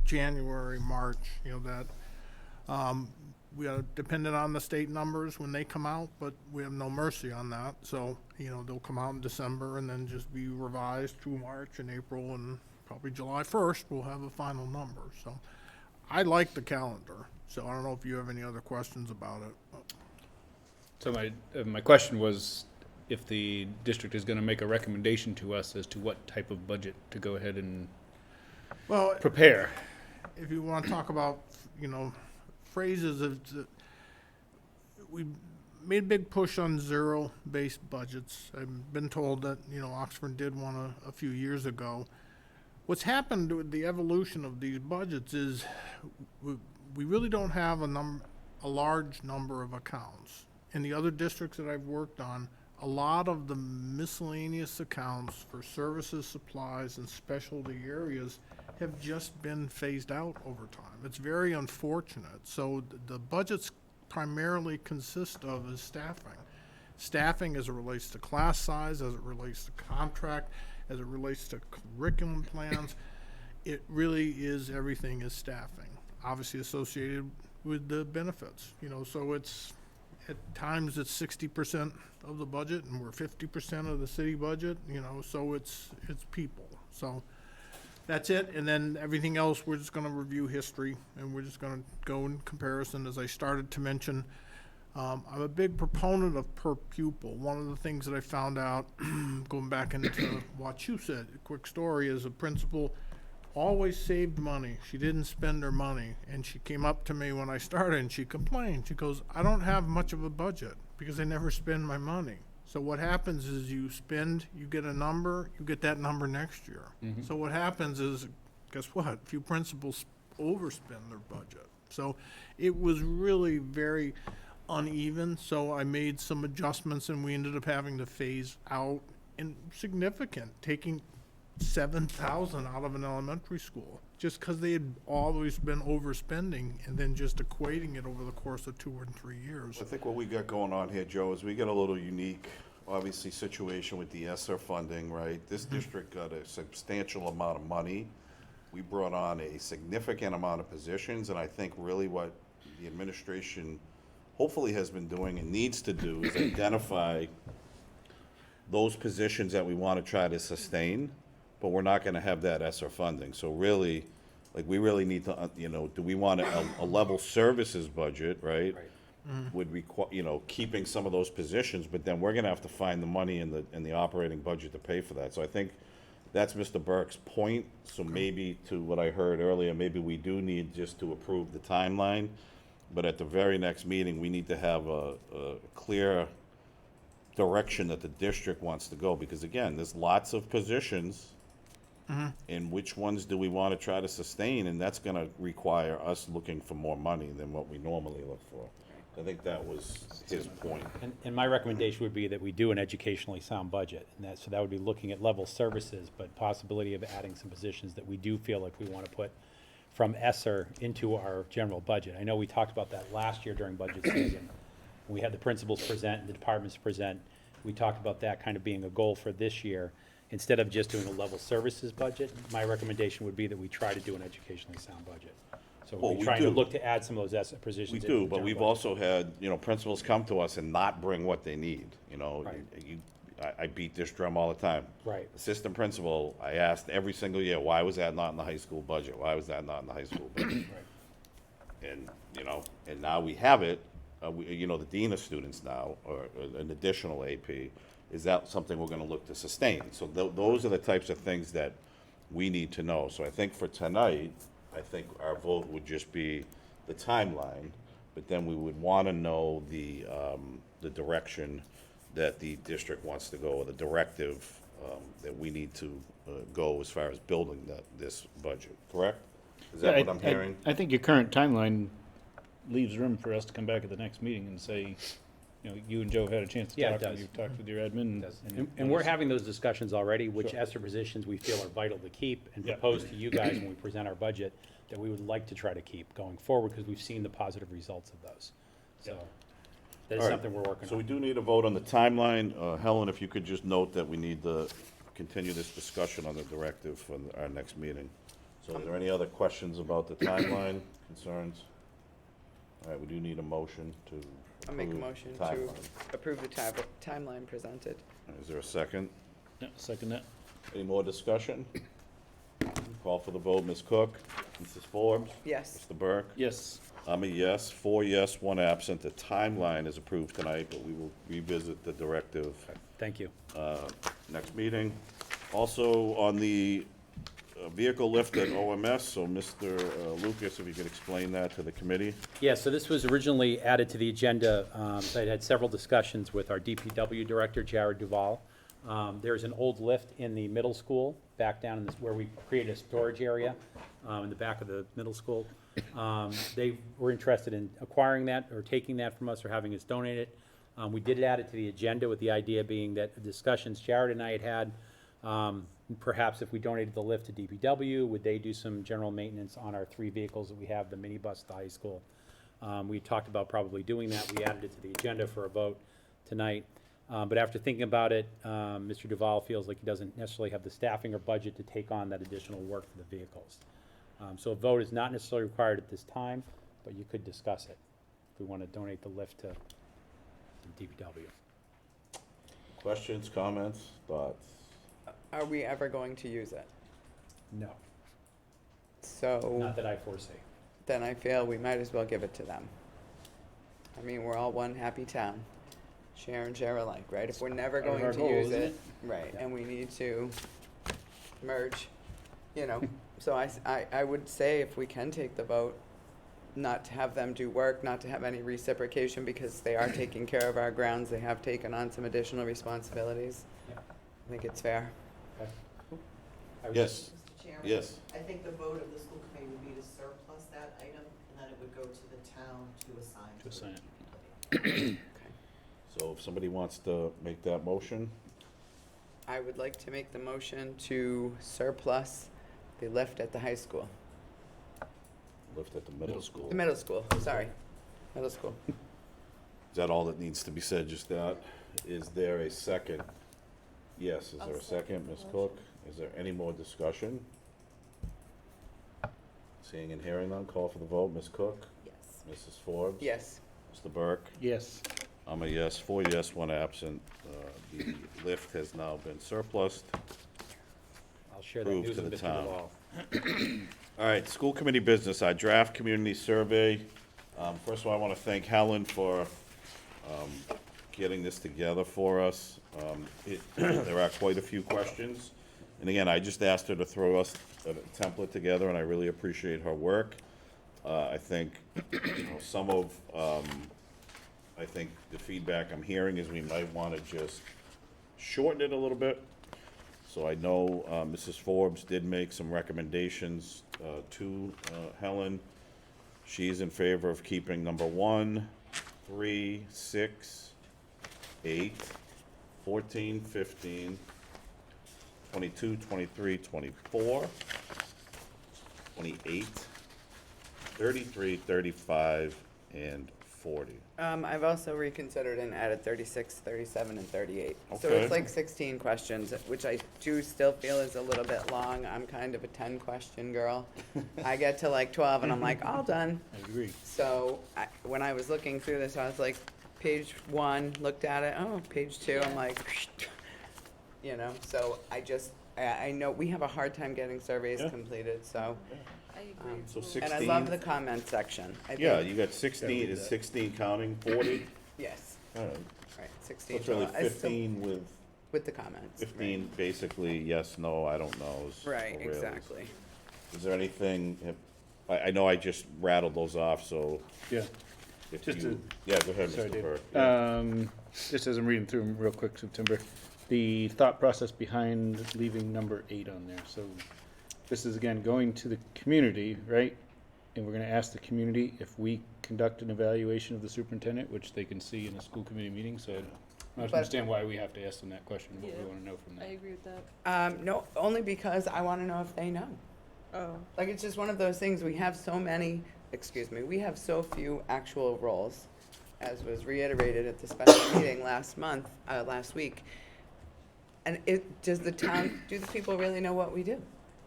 [SPEAKER 9] January, March, that. We are dependent on the state numbers when they come out, but we have no mercy on that. So, they'll come out in December and then just be revised through March and April, and probably July 1st, we'll have a final number. So I like the calendar. So I don't know if you have any other questions about it.
[SPEAKER 6] So my question was, if the district is gonna make a recommendation to us as to what type of budget to go ahead and
[SPEAKER 9] Well,
[SPEAKER 6] prepare.
[SPEAKER 9] if you want to talk about, phrases of, we made a big push on zero-based budgets. I've been told that, Oxford did one a few years ago. What's happened with the evolution of these budgets is we really don't have a large number of accounts. In the other districts that I've worked on, a lot of the miscellaneous accounts for services, supplies, and specialty areas have just been phased out over time. It's very unfortunate. So the budgets primarily consist of is staffing. Staffing as it relates to class size, as it relates to contract, as it relates to curriculum plans. It really is, everything is staffing, obviously associated with the benefits, so it's, at times it's 60% of the budget, and we're 50% of the city budget, so it's people. So that's it, and then everything else, we're just gonna review history, and we're just gonna go in comparison, as I started to mention. I'm a big proponent of per pupil. One of the things that I found out, going back into what you said, a quick story, is a principal always saved money. She didn't spend her money, and she came up to me when I started, and she complained. She goes, I don't have much of a budget, because I never spend my money. So what happens is you spend, you get a number, you get that number next year. So what happens is, guess what? A few principals overspend their budget. So it was really very uneven, so I made some adjustments, and we ended up having to phase out, and significant, taking 7,000 out of an elementary school, just because they had always been overspending, and then just equating it over the course of 2 or 3 years.
[SPEAKER 1] I think what we got going on here, Joe, is we got a little unique, obviously, situation with the ESSER funding, right? This district got a substantial amount of money. We brought on a significant amount of positions, and I think really what the administration hopefully has been doing and needs to do is identify those positions that we want to try to sustain, but we're not going to have that ESSER funding. So really, we really need to, do we want a level services budget, right? Would require, keeping some of those positions, but then we're going to have to find the money in the operating budget to pay for that. So I think that's Mr. Burke's point, so maybe to what I heard earlier, maybe we do need just to approve the timeline, but at the very next meeting, we need to have a clear direction that the district wants to go, because again, there's lots of positions, and which ones do we want to try to sustain, and that's gonna require us looking for more money than what we normally look for. I think that was his point.
[SPEAKER 5] And my recommendation would be that we do an educationally sound budget, and so that would be looking at level services, but possibility of adding some positions that we do feel like we want to put from ESSER into our general budget. I know we talked about that last year during budget season. We had the principals present and the departments present. We talked about that kind of being a goal for this year. Instead of just doing a level services budget, my recommendation would be that we try to do an educationally sound budget. So
[SPEAKER 1] Well,
[SPEAKER 5] we're
[SPEAKER 1] we
[SPEAKER 5] trying to
[SPEAKER 1] do.
[SPEAKER 5] look to add some of those ESSER positions.
[SPEAKER 1] We
[SPEAKER 5] into
[SPEAKER 1] do,
[SPEAKER 5] the
[SPEAKER 1] but
[SPEAKER 5] general
[SPEAKER 1] we've
[SPEAKER 5] budget.
[SPEAKER 1] also had, principals come to us and not bring what they need,
[SPEAKER 5] Right.
[SPEAKER 1] I beat this drum all the time.
[SPEAKER 5] Right.
[SPEAKER 1] Assistant principal, I asked every single year, why was that not in the high school budget? Why was that not in the high school budget? And, and now we have it, the dean of students now, or an additional AP, is that something we're gonna look to sustain? So those are the types of things that we need to know. So I think for tonight, I think our vote would just be the timeline, but then we would wanna know the direction that the district wants to go, or the directive, that we need to, go as far as building this budget, correct? Is that
[SPEAKER 6] Yeah,
[SPEAKER 1] what I'm hearing?
[SPEAKER 6] I think your current timeline leaves room for us to come back at the next meeting and say, you and Joe have had a chance to
[SPEAKER 5] Yeah, it
[SPEAKER 6] talk, and
[SPEAKER 5] does.
[SPEAKER 6] you've talked with your admin.
[SPEAKER 5] And we're having those discussions already, which
[SPEAKER 6] Sure.
[SPEAKER 5] ESSER positions we feel are vital to keep, and
[SPEAKER 6] Yeah.
[SPEAKER 5] propose to you guys when we present our budget that we would like to try to keep going forward, because we've seen the positive results of those. So that is
[SPEAKER 1] All right.
[SPEAKER 5] something we're working
[SPEAKER 1] So we
[SPEAKER 5] on.
[SPEAKER 1] do need a vote on the timeline. Helen, if you could just note that we need to continue this discussion on the directive for our next meeting. So are there any other questions about the timeline, concerns? All right, we do need a motion to
[SPEAKER 4] I'll make a
[SPEAKER 1] approve
[SPEAKER 4] motion to
[SPEAKER 1] timeline.
[SPEAKER 4] approve the timeline presented.
[SPEAKER 1] Is there a second?
[SPEAKER 6] Yeah, second that.
[SPEAKER 1] Any more discussion? Call for the vote. Ms. Cook? Mrs. Forbes?
[SPEAKER 4] Yes.
[SPEAKER 1] Mr. Burke?
[SPEAKER 6] Yes.
[SPEAKER 1] I'm a yes, 4 yes, 1 absent. The timeline is approved tonight, but we will revisit the directive
[SPEAKER 5] Thank you.
[SPEAKER 1] next meeting. Also, on the vehicle lift at OMS, so Mr. Lucas, if you could explain that to the committee.
[SPEAKER 5] Yeah, so this was originally added to the agenda. So I had several discussions with our DPW director, Jared Duval. There's an old lift in the middle school, back down in this, where we created a storage area in the back of the middle school. They were interested in acquiring that, or taking that from us, or having us donate it. We did add it to the agenda with the idea being that the discussions Jared and I had perhaps if we donated the lift to DPW, would they do some general maintenance on our 3 vehicles that we have, the minibus, the high school? We talked about probably doing that. We added it to the agenda for a vote tonight. But after thinking about it, Mr. Duval feels like he doesn't necessarily have the staffing or budget to take on that additional work for the vehicles. So a vote is not necessarily required at this time, but you could discuss it if we want to donate the lift to DPW.
[SPEAKER 1] Questions, comments, thoughts?
[SPEAKER 4] Are we ever going to use it?
[SPEAKER 5] No,
[SPEAKER 4] So
[SPEAKER 5] not that I foresee.
[SPEAKER 4] then I feel we might as well give it to them. I mean, we're all one happy town. Share and share alike, right? If we're never
[SPEAKER 6] part of
[SPEAKER 4] going
[SPEAKER 6] our
[SPEAKER 4] to
[SPEAKER 6] goal,
[SPEAKER 4] use
[SPEAKER 6] isn't
[SPEAKER 4] it, right, and we need to merge, So I would say if we can take the vote, not to have them do work, not to have any reciprocation, because they are taking care of our grounds, they have taken on some additional responsibilities.
[SPEAKER 5] Yeah.
[SPEAKER 4] I think it's fair.
[SPEAKER 5] I was
[SPEAKER 1] Yes,
[SPEAKER 10] Mr. Chairman?
[SPEAKER 1] yes.
[SPEAKER 10] I think the vote of the school committee would be to surplus that item, and then it would go to the town to assign
[SPEAKER 6] To
[SPEAKER 10] to
[SPEAKER 6] assign
[SPEAKER 10] the
[SPEAKER 6] it.
[SPEAKER 10] DPW.
[SPEAKER 1] So if somebody wants to make that motion,
[SPEAKER 4] I would like to make the motion to surplus the lift at the high school.
[SPEAKER 1] lift at the middle school.
[SPEAKER 4] The middle school, sorry, middle school.
[SPEAKER 1] Is that all that needs to be said, just that? Is there a second? Yes, is there a second, Ms. Cook? Is there any more discussion? Seeing and hearing none, call for the vote. Ms. Cook?
[SPEAKER 10] Yes.
[SPEAKER 1] Mrs. Forbes?
[SPEAKER 4] Yes.
[SPEAKER 1] Mr. Burke?
[SPEAKER 6] Yes.
[SPEAKER 1] I'm a yes, 4 yes, 1 absent. The lift has now been surplused.
[SPEAKER 5] I'll share that
[SPEAKER 1] Approved
[SPEAKER 5] news
[SPEAKER 1] to
[SPEAKER 5] with
[SPEAKER 1] the
[SPEAKER 5] Mr.
[SPEAKER 1] town.
[SPEAKER 5] Duval.
[SPEAKER 1] All right, school committee business, our draft community survey. First of all, I want to thank Helen for getting this together for us. There are quite a few questions, And again, I just asked her to throw us a template together, and I really appreciate her work. I think, some of, I think the feedback I'm hearing is we might want to just shorten it a little bit. So I know Mrs. Forbes did make some recommendations to Helen. She's in favor of keeping number 1, 3, 6, 8, 14, 15, 22, 23, 24, 28, 33, 35, and 40.
[SPEAKER 4] I've also reconsidered and added 36, 37, and 38. So
[SPEAKER 1] Okay.
[SPEAKER 4] it's like 16 questions, which I do still feel is a little bit long. I'm kind of a 10-question girl. I get to like 12 and I'm like, all done.
[SPEAKER 6] I agree.
[SPEAKER 4] So when I was looking through this, I was like, page 1, looked at it, oh, page 2, I'm like, so I know we have a hard time getting surveys
[SPEAKER 1] Yeah.
[SPEAKER 4] completed, so.
[SPEAKER 7] I agree.
[SPEAKER 1] So 16.
[SPEAKER 4] And I love the comment section. I
[SPEAKER 1] Yeah,
[SPEAKER 4] think-
[SPEAKER 1] you got 16, is 16 counting 40?
[SPEAKER 4] Yes,
[SPEAKER 1] All right.
[SPEAKER 4] right, 16.
[SPEAKER 1] It's really
[SPEAKER 4] So I still-
[SPEAKER 1] 15 with,
[SPEAKER 4] With the comments. right.
[SPEAKER 1] 15 basically yes, no, I don't know.
[SPEAKER 4] Right, exactly.
[SPEAKER 1] Is there anything, I know I just rattled those off, so
[SPEAKER 6] Yeah.
[SPEAKER 1] if
[SPEAKER 6] Just
[SPEAKER 1] you,
[SPEAKER 6] to-
[SPEAKER 1] yeah, go ahead,
[SPEAKER 6] Sorry,
[SPEAKER 1] Mr.
[SPEAKER 6] Dave.
[SPEAKER 1] Burke. Yeah.
[SPEAKER 6] Just as I'm reading through them real quick, September, the thought process behind leaving number 8 on there. So this is again going to the community, right? And we're gonna ask the community if we conduct an evaluation of the superintendent, which they can see in a school committee meeting, so I don't
[SPEAKER 4] But-
[SPEAKER 6] understand why we have to ask them that question, what we
[SPEAKER 7] Yeah.
[SPEAKER 6] wanna know from
[SPEAKER 7] I
[SPEAKER 6] them.
[SPEAKER 7] agree with that.
[SPEAKER 4] No, only because I want to know if they know.
[SPEAKER 7] Oh.
[SPEAKER 4] Like, it's just one of those things, we have so many, we have so few actual roles, as was reiterated at the special meeting last week. And does the town, do the people really know what we do?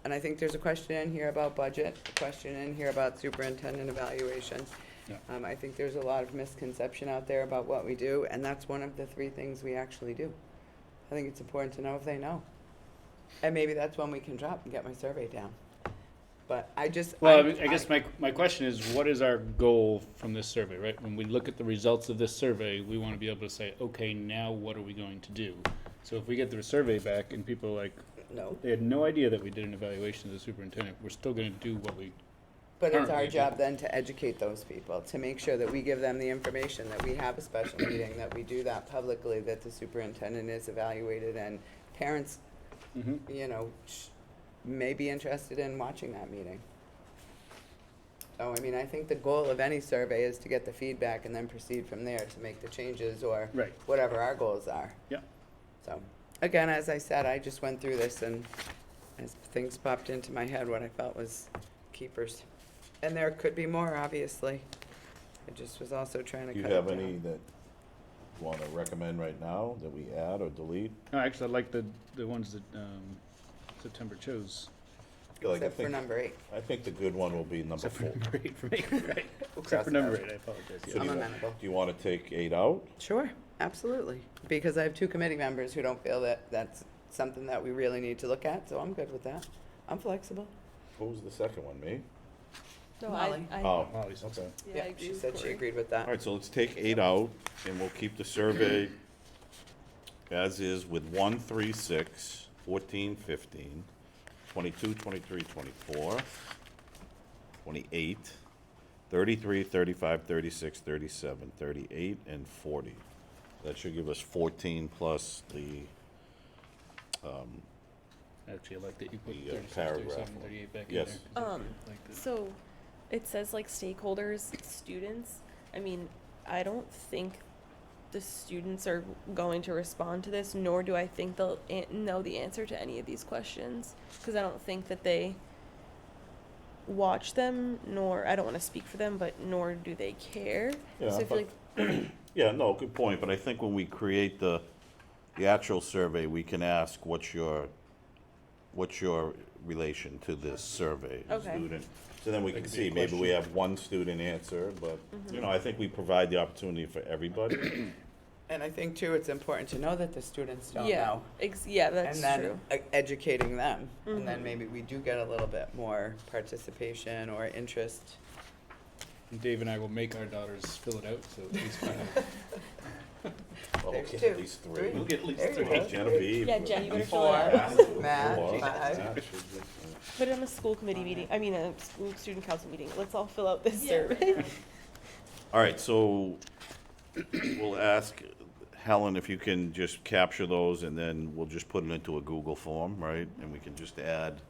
[SPEAKER 4] And I think there's a question in here about budget, a question in here about superintendent evaluation.
[SPEAKER 6] Yeah.
[SPEAKER 4] I think there's a lot of misconception out there about what we do, and that's one of the 3 things we actually do. I think it's important to know if they know. And maybe that's when we can drop and get my survey down. But I just.
[SPEAKER 6] Well, I guess my question is, what is our goal from this survey, right? When we look at the results of this survey, we wanna be able to say, okay, now what are we going to do? So if we get the survey back and people are like,
[SPEAKER 4] No,
[SPEAKER 6] they had no idea that we did an evaluation of the superintendent, we're still gonna do what we,
[SPEAKER 4] but it's our
[SPEAKER 6] Currently,
[SPEAKER 4] job then to educate those people, to make sure that we give them the information, that we have a special meeting, that we do that publicly, that the superintendent is evaluated, and parents, may be interested in watching that meeting. So, I mean, I think the goal of any survey is to get the feedback and then proceed from there to make the changes or
[SPEAKER 6] Right.
[SPEAKER 4] whatever our goals are.
[SPEAKER 6] Yeah.
[SPEAKER 4] So, again, as I said, I just went through this and as things popped into my head, what I felt was keepers. And there could be more, obviously. I just was also trying to
[SPEAKER 1] Do you
[SPEAKER 4] cut it
[SPEAKER 1] have
[SPEAKER 4] down.
[SPEAKER 1] any that you want to recommend right now that we add or delete?
[SPEAKER 6] no, actually, I like the ones that, September chose.
[SPEAKER 1] Yeah, like, I
[SPEAKER 4] Except for
[SPEAKER 1] think-
[SPEAKER 4] number 8.
[SPEAKER 1] I think the good one will be number
[SPEAKER 6] Except for
[SPEAKER 1] 4.
[SPEAKER 6] number 8 for me, right?
[SPEAKER 4] We'll
[SPEAKER 6] Except
[SPEAKER 4] cross
[SPEAKER 6] for
[SPEAKER 4] it
[SPEAKER 6] number
[SPEAKER 4] out.
[SPEAKER 6] 8, I apologize.
[SPEAKER 1] So
[SPEAKER 6] yeah.
[SPEAKER 1] do
[SPEAKER 4] I'm
[SPEAKER 1] you-
[SPEAKER 4] amenable.
[SPEAKER 1] Do you want to take 8 out?
[SPEAKER 4] Sure, absolutely. Because I have 2 committee members who don't feel that that's something that we really need to look at, so I'm good with that. I'm flexible.
[SPEAKER 1] Who was the second one, me?
[SPEAKER 7] No,
[SPEAKER 4] Molly.
[SPEAKER 1] Oh,
[SPEAKER 6] Molly's
[SPEAKER 1] okay.
[SPEAKER 7] yeah, I agree
[SPEAKER 4] She
[SPEAKER 7] with
[SPEAKER 4] said she
[SPEAKER 7] Cory.
[SPEAKER 4] agreed with that.
[SPEAKER 1] All right, so let's take 8 out, and we'll keep the survey as is with 1, 3, 6, 14, 15, 22, 23, 24, 28, 33, 35, 36, 37, 38, and 40. That should give us 14 plus the,
[SPEAKER 6] Actually, I like that you put
[SPEAKER 1] The,
[SPEAKER 6] 36,
[SPEAKER 1] paragraph
[SPEAKER 6] 37,
[SPEAKER 1] one.
[SPEAKER 6] 38 back in
[SPEAKER 1] Yes.
[SPEAKER 6] there. 'cause I like that.
[SPEAKER 7] So, it says like stakeholders, students. I mean, I don't think the students are going to respond to this, nor do I think they'll know the answer to any of these questions, because I don't think that they watch them, nor, I don't want to speak for them, but nor do they care.
[SPEAKER 1] Yeah,
[SPEAKER 7] So I feel
[SPEAKER 1] but-
[SPEAKER 7] like,
[SPEAKER 1] yeah, no, good point, but I think when we create the actual survey, we can ask, what's your relation to this survey?
[SPEAKER 7] Okay.
[SPEAKER 1] Student? So then we
[SPEAKER 6] That
[SPEAKER 1] can
[SPEAKER 6] could be a
[SPEAKER 1] see, maybe we
[SPEAKER 6] question.
[SPEAKER 1] have one student answer, but,
[SPEAKER 7] Mm-hmm.
[SPEAKER 1] I think we provide the opportunity for everybody.
[SPEAKER 4] And I think too, it's important to know that the students don't
[SPEAKER 7] yeah,
[SPEAKER 4] know.
[SPEAKER 7] yeah, that's
[SPEAKER 4] And then
[SPEAKER 7] true.
[SPEAKER 4] educating them. And then
[SPEAKER 7] Mhm.
[SPEAKER 4] maybe we do get a little bit more participation or interest.
[SPEAKER 6] Dave and I will make our daughters fill it out, so at least we have.
[SPEAKER 1] Well,
[SPEAKER 4] There's
[SPEAKER 1] okay,
[SPEAKER 4] two.
[SPEAKER 1] at least three.
[SPEAKER 6] We'll get at least
[SPEAKER 4] There you
[SPEAKER 6] three.
[SPEAKER 4] go.
[SPEAKER 1] Genevieve.
[SPEAKER 7] Yeah, Jen, you better fill
[SPEAKER 4] Four,
[SPEAKER 7] it out.
[SPEAKER 4] Matt,
[SPEAKER 1] Four.
[SPEAKER 4] five.
[SPEAKER 1] Yeah, should be-
[SPEAKER 7] Put it on a school committee meeting. I mean, a school student council meeting. Let's all fill out this survey.
[SPEAKER 1] All right, so we'll ask Helen if you can just capture those, and then we'll just put it into a Google form, right? And we can just add,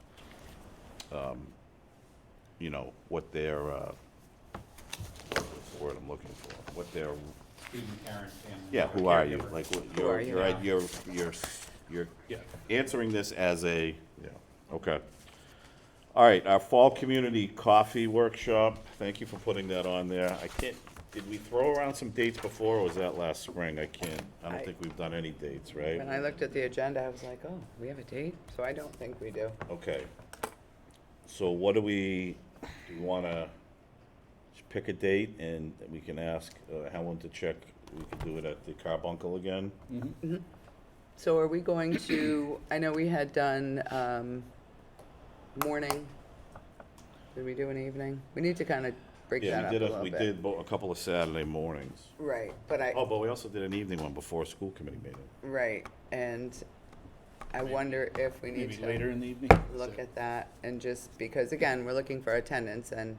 [SPEAKER 1] you know, what their, what's the word I'm looking for? What their,
[SPEAKER 5] Student, parent, family.
[SPEAKER 1] yeah, who are you? Like, what-
[SPEAKER 4] Who are you?
[SPEAKER 1] you're
[SPEAKER 6] Yeah.
[SPEAKER 1] answering this as a, yeah, okay. All right, our fall community coffee workshop, thank you for putting that on there. I can't, did we throw around some dates before, or was that last spring? I don't think we've done any dates, right?
[SPEAKER 4] When I looked at the agenda, I was like, oh, we have a date? So I don't think we do.
[SPEAKER 1] Okay. So what do we wanna just pick a date, and we can ask Helen to check, we could do it at the Carbuncle again?
[SPEAKER 4] So are we going to, I know we had done, morning. Did we do an evening? We need to kind of break that
[SPEAKER 1] Yeah,
[SPEAKER 4] up a
[SPEAKER 1] we did,
[SPEAKER 4] little
[SPEAKER 1] we
[SPEAKER 4] bit.
[SPEAKER 1] did a couple of Saturday mornings.
[SPEAKER 4] Right, but
[SPEAKER 1] Oh, but we also did an evening one before a school committee meeting.
[SPEAKER 4] right, and I wonder if we need
[SPEAKER 6] Maybe
[SPEAKER 4] to
[SPEAKER 6] later in the evening.
[SPEAKER 4] look at that, and just, because again, we're looking for attendance, and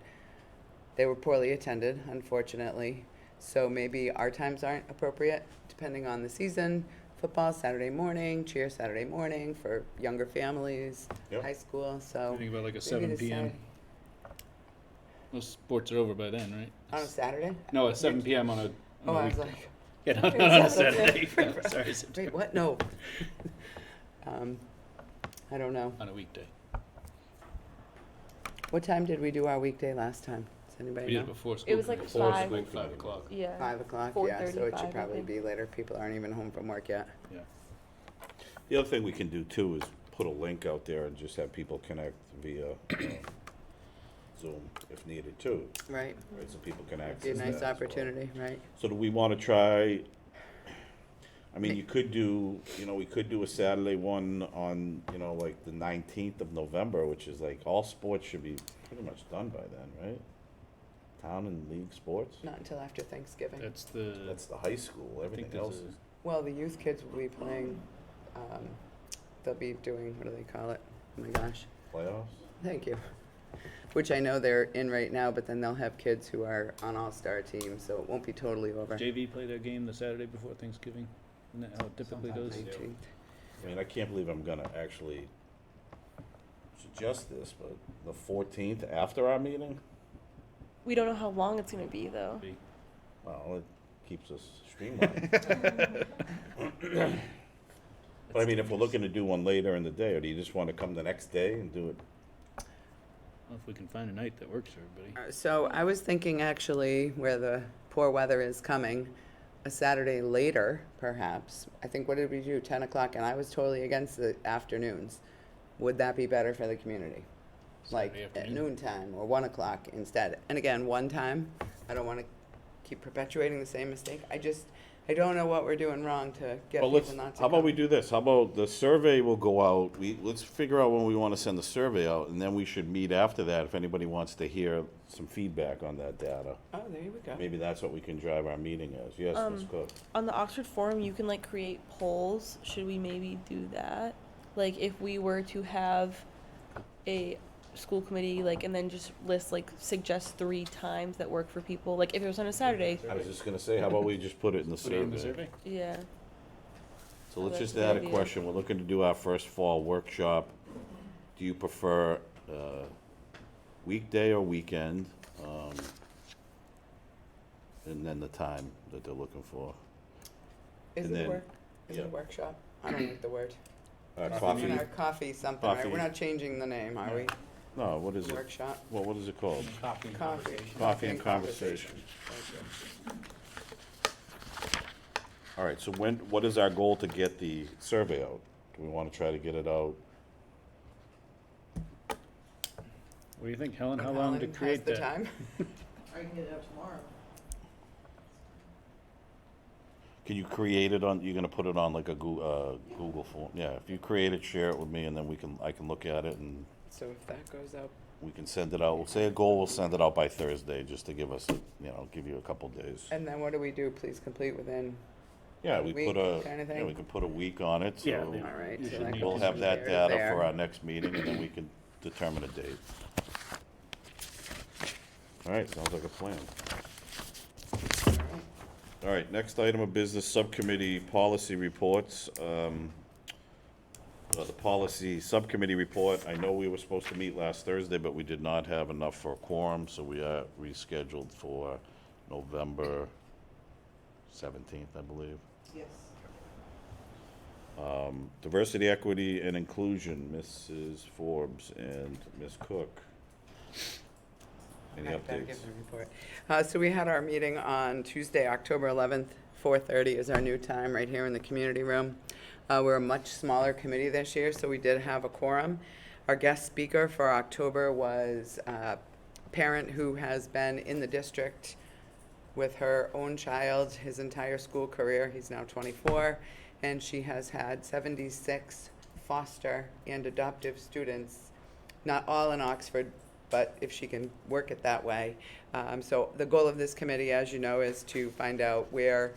[SPEAKER 4] they were poorly attended, unfortunately. So maybe our times aren't appropriate, depending on the season. Football Saturday morning, cheer Saturday morning for younger families,
[SPEAKER 1] Yep.
[SPEAKER 4] high school, so.
[SPEAKER 6] I think about like a
[SPEAKER 4] maybe
[SPEAKER 6] 7 p.m.
[SPEAKER 4] decide-
[SPEAKER 6] Most sports are over by then, right?
[SPEAKER 4] On a Saturday?
[SPEAKER 6] No, at 7 p.m. on a.
[SPEAKER 4] Oh, I was
[SPEAKER 6] weekday.
[SPEAKER 4] like,
[SPEAKER 6] Yeah, not on a
[SPEAKER 4] That's okay.
[SPEAKER 6] Saturday. No, sorry,
[SPEAKER 4] wait, what? No. I don't know.
[SPEAKER 6] on a weekday.
[SPEAKER 4] What time did we do our weekday last time? Does
[SPEAKER 6] We
[SPEAKER 4] anybody
[SPEAKER 6] did it
[SPEAKER 4] know?
[SPEAKER 6] before school.
[SPEAKER 7] It was like
[SPEAKER 6] committee.
[SPEAKER 7] 5.
[SPEAKER 6] Like 5 o'clock.
[SPEAKER 7] Yeah.
[SPEAKER 4] 5 o'clock, yeah, so
[SPEAKER 7] 4:35,
[SPEAKER 4] it should
[SPEAKER 7] I
[SPEAKER 4] probably
[SPEAKER 7] think.
[SPEAKER 4] be later. People aren't even home from work yet.
[SPEAKER 6] Yeah.
[SPEAKER 1] The other thing we can do too is put a link out there and just have people connect via Zoom if needed too,
[SPEAKER 4] Right?
[SPEAKER 1] right, so people can
[SPEAKER 4] Be a
[SPEAKER 1] access that
[SPEAKER 4] nice
[SPEAKER 1] as well.
[SPEAKER 4] opportunity, right?
[SPEAKER 1] So do we wanna try, I mean, you could do, you know, we could do a Saturday one on, you know, like the 19th of November, which is like, all sports should be pretty much done by then, right? Town and league sports?
[SPEAKER 4] Not until after Thanksgiving.
[SPEAKER 6] That's the.
[SPEAKER 1] That's the high school,
[SPEAKER 6] I think
[SPEAKER 1] everything
[SPEAKER 6] there's
[SPEAKER 1] else
[SPEAKER 6] a-
[SPEAKER 1] is.
[SPEAKER 4] Well, the youth kids will be playing, they'll be doing, what do they call it? Oh my gosh,
[SPEAKER 1] Playoffs?
[SPEAKER 4] thank you. Which I know they're in right now, but then they'll have kids who are on all-star teams, so it won't be totally over.
[SPEAKER 6] JV play their game the Saturday before Thanksgiving. Isn't that how it typically
[SPEAKER 4] Sometime
[SPEAKER 6] goes?
[SPEAKER 4] 19th.
[SPEAKER 1] I mean, I can't believe I'm gonna actually suggest this, but the 14th after our meeting?
[SPEAKER 7] We don't know how long it's gonna be though.
[SPEAKER 6] Be-
[SPEAKER 1] Well, it keeps us streamlined. But I mean, if we're looking to do one later in the day, or do you just wanna come the next day and do it?
[SPEAKER 6] Well, if we can find a night that works for everybody.
[SPEAKER 4] So I was thinking actually where the poor weather is coming, a Saturday later, perhaps. I think, what did we do, 10 o'clock? And I was totally against the afternoons. Would that be better for the community? Like
[SPEAKER 6] Saturday
[SPEAKER 4] at
[SPEAKER 6] afternoon.
[SPEAKER 4] noon time or 1 o'clock instead? And again, one time, I don't want to keep perpetuating the same mistake. I don't know what we're doing wrong to get
[SPEAKER 1] Well,
[SPEAKER 4] people
[SPEAKER 1] let's,
[SPEAKER 4] not to
[SPEAKER 1] how about
[SPEAKER 4] come.
[SPEAKER 1] we do this? How about the survey will go out, let's figure out when we wanna send the survey out, and then we should meet after that if anybody wants to hear some feedback on that data.
[SPEAKER 4] Oh, there we go.
[SPEAKER 1] Maybe that's what we can drive our meeting as. Yes, Ms. Cook?
[SPEAKER 7] On the Oxford Forum, you can like create polls. Should we maybe do that? Like if we were to have a school committee, like, and then just list, like, suggest 3 times that work for people. Like if it was on a Saturday,
[SPEAKER 1] I was just gonna say, how about we just put it in the
[SPEAKER 6] Put it in the
[SPEAKER 1] survey?
[SPEAKER 6] survey?
[SPEAKER 7] yeah.
[SPEAKER 1] So
[SPEAKER 7] Oh,
[SPEAKER 1] let's
[SPEAKER 7] that's
[SPEAKER 1] just
[SPEAKER 7] a good
[SPEAKER 1] add a
[SPEAKER 7] idea.
[SPEAKER 1] question. We're looking to do our first fall workshop. Do you prefer weekday or weekend? And then the time that they're looking for.
[SPEAKER 4] Is
[SPEAKER 1] and
[SPEAKER 4] it a
[SPEAKER 1] then-
[SPEAKER 4] work? Is it
[SPEAKER 1] yeah.
[SPEAKER 4] a workshop? I don't like the word.
[SPEAKER 1] Coffee?
[SPEAKER 4] Our coffee something, right?
[SPEAKER 1] Coffee.
[SPEAKER 4] We're not changing the name, are we?
[SPEAKER 1] No, what is it?
[SPEAKER 4] Workshop?
[SPEAKER 1] Well, what is it called?
[SPEAKER 5] Coffee and
[SPEAKER 4] Coffee.
[SPEAKER 5] conversation.
[SPEAKER 1] Coffee and conversation. All right, so what is our goal to get the survey out? Do we want to try to get it out?
[SPEAKER 6] What do you think, Helen? How
[SPEAKER 4] When
[SPEAKER 6] long to
[SPEAKER 4] Helen has
[SPEAKER 6] create
[SPEAKER 4] the
[SPEAKER 6] that?
[SPEAKER 4] time?
[SPEAKER 10] I can get it out tomorrow.
[SPEAKER 1] Can you create it on, you're gonna put it on like a Google form? Yeah, if you create it, share it with me, and then I can look at it and,
[SPEAKER 4] So if that goes up
[SPEAKER 1] we can send it out, we'll say a goal, we'll send it out by Thursday, just to give us, give you a couple days.
[SPEAKER 4] And then what do we do? Please complete within,
[SPEAKER 1] Yeah, we
[SPEAKER 4] week
[SPEAKER 1] put a,
[SPEAKER 4] kinda
[SPEAKER 1] yeah,
[SPEAKER 4] thing?
[SPEAKER 1] we could put a week on it,
[SPEAKER 6] Yeah,
[SPEAKER 1] so
[SPEAKER 6] they-
[SPEAKER 4] all right.
[SPEAKER 6] You
[SPEAKER 4] so
[SPEAKER 6] should
[SPEAKER 4] that
[SPEAKER 6] need
[SPEAKER 4] goes
[SPEAKER 1] we'll
[SPEAKER 6] to
[SPEAKER 1] have
[SPEAKER 4] from
[SPEAKER 1] that
[SPEAKER 4] there to
[SPEAKER 1] data
[SPEAKER 4] there.
[SPEAKER 1] for our next meeting, and then we can determine a date. All right, sounds like a plan. All right, next item of business, subcommittee policy reports. The policy subcommittee report, I know we were supposed to meet last Thursday, but we did not have enough for a quorum, so we are rescheduled for November 17th, I believe.
[SPEAKER 10] Yes.
[SPEAKER 1] Diversity, equity, and inclusion, Mrs. Forbes and Ms. Cook. Any
[SPEAKER 4] I better
[SPEAKER 1] updates?
[SPEAKER 4] give the report. So we had our meeting on Tuesday, October 11th. 4:30 is our new time right here in the community room. We're a much smaller committee this year, so we did have a quorum. Our guest speaker for October was a parent who has been in the district with her own child his entire school career. He's now 24, and she has had 76 foster and adoptive students, not all in Oxford, but if she can work it that way. So the goal of this committee, as you know, is to find out where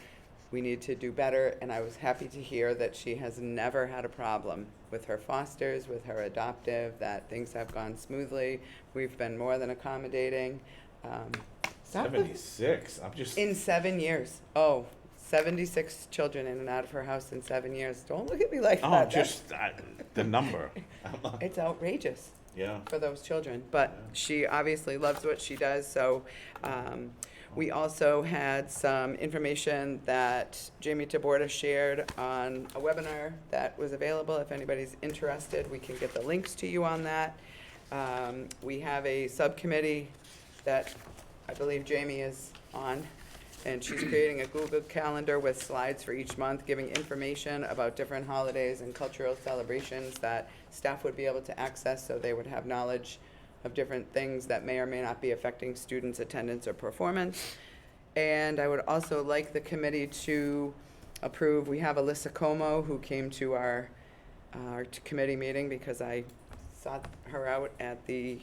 [SPEAKER 4] we need to do better, and I was happy to hear that she has never had a problem with her fosters, with her adoptive, that things have gone smoothly. We've been more than accommodating. Stop the-
[SPEAKER 1] 76, I'm just.
[SPEAKER 4] In 7 years. 76 children in and out of her house in 7 years. Don't look at me like
[SPEAKER 1] Oh,
[SPEAKER 4] that.
[SPEAKER 1] just, the number.
[SPEAKER 4] It's outrageous
[SPEAKER 1] Yeah.
[SPEAKER 4] for those children, but she obviously loves what she does, so we also had some information that Jamie Taborda shared on a webinar that was available. If anybody's interested, we can get the links to you on that. We have a subcommittee that I believe Jamie is on, and she's creating a Google Calendar with slides for each month, giving information about different holidays and cultural celebrations that staff would be able to access, so they would have knowledge of different things that may or may not be affecting students' attendance or performance. And I would also like the committee to approve, we have Alyssa Como, who came to our committee meeting because I sought her out at the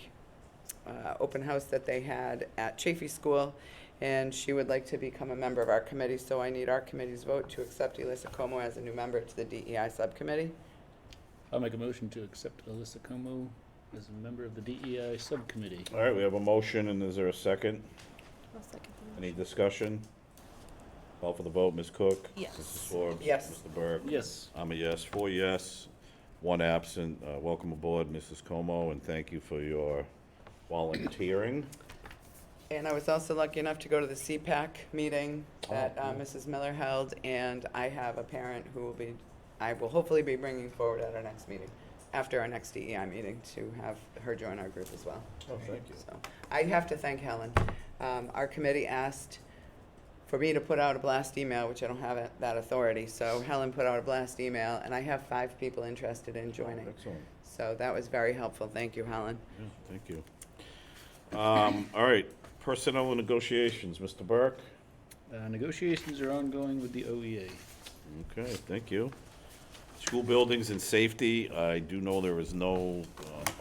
[SPEAKER 4] open house that they had at Chafee School, and she would like to become a member of our committee, so I need our committee's vote to accept Alyssa Como as a new member to the DEI subcommittee.
[SPEAKER 6] I'll make a motion to accept Alyssa Como as a member of the DEI subcommittee.
[SPEAKER 1] All right, we have a motion, and is there a second?
[SPEAKER 2] I'll second the
[SPEAKER 1] Any discussion? Call for the vote, Ms. Cook?
[SPEAKER 7] Yes.
[SPEAKER 1] Mrs. Forbes?
[SPEAKER 4] Yes.
[SPEAKER 1] Mr. Burke?
[SPEAKER 6] Yes.
[SPEAKER 1] I'm a yes, 4 yes, 1 absent. Welcome aboard, Mrs. Como, and thank you for your volunteering.
[SPEAKER 4] And I was also lucky enough to go to the CPAC meeting that
[SPEAKER 1] cool.
[SPEAKER 4] Mrs. Miller held, and I have a parent who I will hopefully be bringing forward at our next meeting, after our next DEI meeting, to have her join our group as well.
[SPEAKER 1] Oh, thank you.
[SPEAKER 4] So, I have to thank Helen. Our committee asked for me to put out a blast email, which I don't have that authority, so Helen put out a blast email, and I have 5 people interested in joining.
[SPEAKER 1] Excellent.
[SPEAKER 4] So that was very helpful. Thank you, Helen.
[SPEAKER 1] Yeah, thank you. All right, personnel and negotiations, Mr. Burke?
[SPEAKER 6] Negotiations are ongoing with the OEA.
[SPEAKER 1] Okay, thank you. School buildings and safety, I do know there is no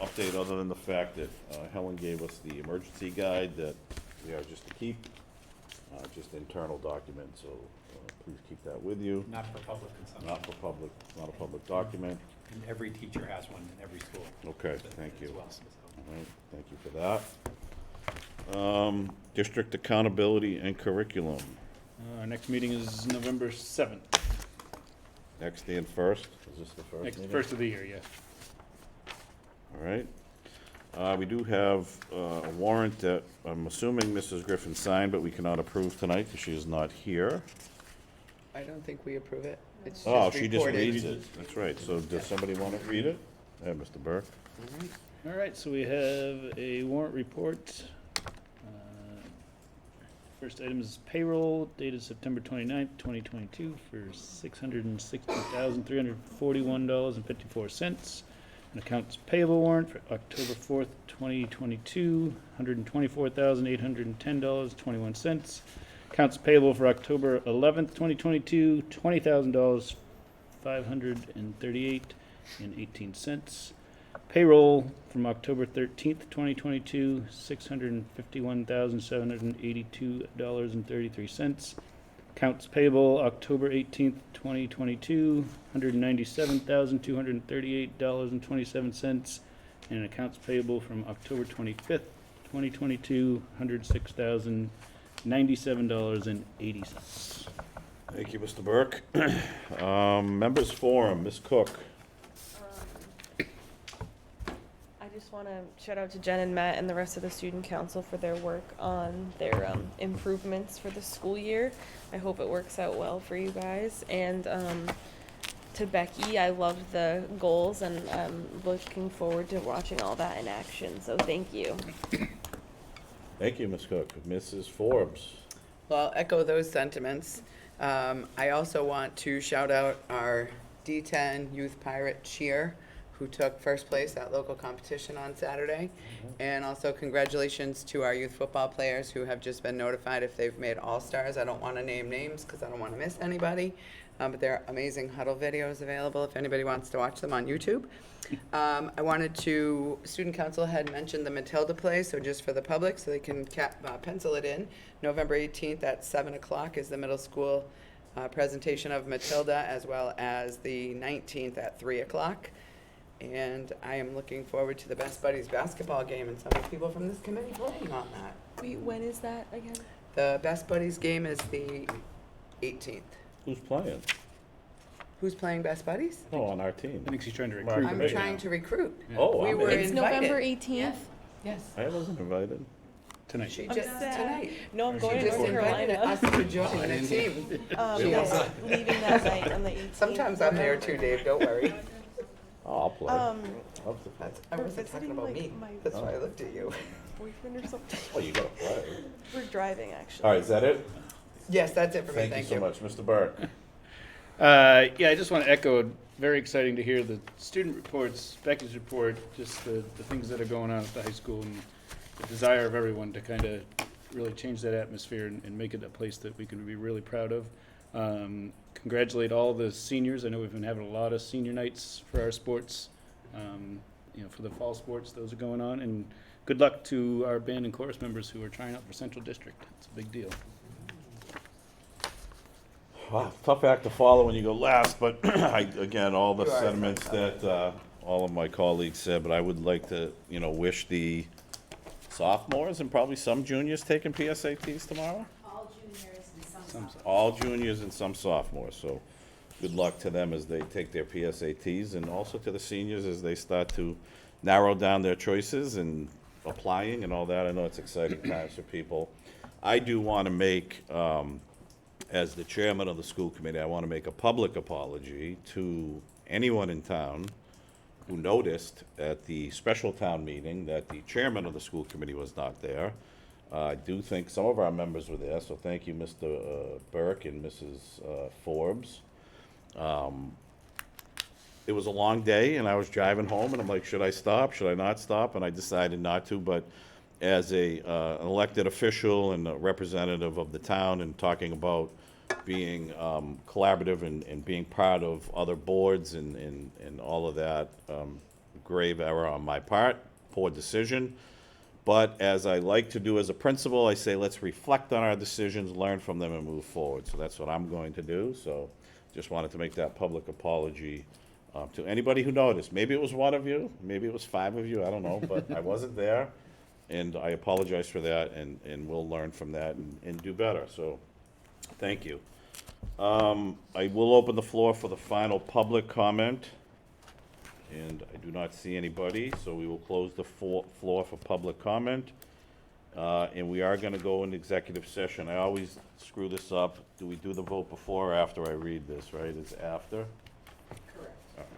[SPEAKER 1] update other than the fact that Helen gave us the emergency guide that we are just to keep, just internal document, so please keep that with you.
[SPEAKER 5] Not for public consumption.
[SPEAKER 1] Not for public, not a public document.
[SPEAKER 5] And every teacher has one in every school.
[SPEAKER 1] Okay, thank
[SPEAKER 5] As
[SPEAKER 1] you.
[SPEAKER 5] well, so.
[SPEAKER 1] All right, thank you for that. District accountability and curriculum,
[SPEAKER 6] Our next meeting is November 7th.
[SPEAKER 1] next and first, is this the first
[SPEAKER 6] Next,
[SPEAKER 1] meeting?
[SPEAKER 6] first of the year, yeah.
[SPEAKER 1] All right. We do have a warrant that I'm assuming Mrs. Griffin signed, but we cannot approve tonight because she is not here.
[SPEAKER 4] I don't think we approve it. It's
[SPEAKER 1] Oh,
[SPEAKER 4] just
[SPEAKER 1] she just
[SPEAKER 4] reported.
[SPEAKER 1] reads it. That's right. So does somebody want to read it? Yeah, Mr. Burke.
[SPEAKER 4] All right.
[SPEAKER 6] All right, so we have a warrant report. First item is payroll dated September 29th, 2022 for $660,341.54. An accounts payable warrant for October 4th, 2022, $124,810.21. Accounts payable for October 11th, 2022, $20,000, $538.18. Payroll from October 13th, 2022, $651,782.33. Accounts payable October 18th, 2022, $197,238.27. And accounts payable from October 25th, 2022, $106,097.80.
[SPEAKER 1] Thank you, Mr. Burke. Members forum, Ms. Cook.
[SPEAKER 7] I just want to shout out to Jen and Matt and the rest of the student council for their work on their improvements for the school year. I hope it works out well for you guys. And to Becky, I loved the goals, and I'm looking forward to watching all that in action. So thank you.
[SPEAKER 1] Thank you, Ms. Cook. Mrs. Forbes.
[SPEAKER 4] Well, I'll echo those sentiments. I also want to shout out our D10 Youth Pirate Cheer, who took first place at local competition on Saturday. And also congratulations to our youth football players who have just been notified if they've made All-Stars. I don't want to name names because I don't want to miss anybody. But there are amazing huddle videos available if anybody wants to watch them on YouTube. I wanted to, student council had mentioned the Matilda play, so just for the public, so they can pencil it in. November 18th at 7 o'clock is the middle school presentation of Matilda, as well as the 19th at 3 o'clock. And I am looking forward to the Best Buddies basketball game and some of the people from this committee playing on that.
[SPEAKER 7] Wait, when is that again?
[SPEAKER 4] The Best Buddies game is the 18th.
[SPEAKER 1] Who's playing?
[SPEAKER 4] Who's playing Best Buddies?
[SPEAKER 1] Oh, on our team.
[SPEAKER 6] I think she's trying to
[SPEAKER 1] Mark.
[SPEAKER 6] recruit.
[SPEAKER 4] I'm
[SPEAKER 1] Right
[SPEAKER 4] trying
[SPEAKER 1] now.
[SPEAKER 4] to recruit.
[SPEAKER 1] Oh,
[SPEAKER 4] We
[SPEAKER 1] I'm
[SPEAKER 4] were
[SPEAKER 1] in.
[SPEAKER 7] It's
[SPEAKER 4] invited.
[SPEAKER 7] November 18th.
[SPEAKER 4] Yes.
[SPEAKER 1] I wasn't invited.
[SPEAKER 6] Tonight.
[SPEAKER 4] She
[SPEAKER 7] I'm
[SPEAKER 4] just,
[SPEAKER 7] sad.
[SPEAKER 4] tonight.
[SPEAKER 7] No, I'm
[SPEAKER 4] She
[SPEAKER 7] going to
[SPEAKER 4] just
[SPEAKER 7] North
[SPEAKER 4] invited
[SPEAKER 7] Carolina.
[SPEAKER 4] us to join the team.
[SPEAKER 7] Yeah, leaving that night on the 18th.
[SPEAKER 4] Sometimes I'm there too, Dave, don't worry.
[SPEAKER 1] Oh, I'll play. Love to play.
[SPEAKER 4] I wasn't
[SPEAKER 7] visiting,
[SPEAKER 4] talking about
[SPEAKER 7] like,
[SPEAKER 4] me.
[SPEAKER 7] my-
[SPEAKER 4] That's why I looked at you.
[SPEAKER 7] boyfriend or something.
[SPEAKER 1] Oh, you gotta play.
[SPEAKER 7] We're driving actually.
[SPEAKER 1] All right, is that it?
[SPEAKER 4] Yes, that's it for me,
[SPEAKER 1] Thank you so much. Mr. Burke.
[SPEAKER 6] Yeah, I just want to echo, very exciting to hear the student reports, Becky's report, just the things that are going on at the high school, and the desire of everyone to kind of really change that atmosphere and make it a place that we can be really proud of. Congratulate all the seniors. I know we've been having a lot of senior nights for our sports, for the fall sports, those are going on. And good luck to our band and chorus members who are trying out for Central District. It's a big deal.
[SPEAKER 1] Wow, tough act to follow when you go last, but again, all the
[SPEAKER 4] You are
[SPEAKER 1] sentiments
[SPEAKER 4] so
[SPEAKER 1] that all of my colleagues said, but I would like to, wish the sophomores and probably some juniors taking PSATs tomorrow.
[SPEAKER 8] All juniors and some.
[SPEAKER 1] All juniors and some sophomores, so good luck to them as they take their PSATs, and also to the seniors as they start to narrow down their choices and applying and all that. I know it's exciting times for people. I do want to make, as the chairman of the school committee, I want to make a public apology to anyone in town who noticed at the special town meeting that the chairman of the school committee was not there. I do think some of our members were there, so thank you, Mr. Burke and Mrs. Forbes. It was a long day, and I was driving home, and I'm like, should I stop? Should I not stop? And I decided not to, but as an elected official and a representative of the town and talking about being collaborative and being part of other boards and all of that, grave error on my part, poor decision. But as I like to do as a principal, I say, let's reflect on our decisions, learn from them, and move forward. So that's what I'm going to do. So just wanted to make that public apology to anybody who noticed. Maybe it was one of you, maybe it was 5 of you, I don't know, but I wasn't there. And I apologize for that, and we'll learn from that and do better. So thank you. I will open the floor for the final public comment. And I do not see anybody, so we will close the floor for public comment. And we are gonna go into executive session. I always screw this up. Do we do the vote before or after I read this, right? It's after? Correct.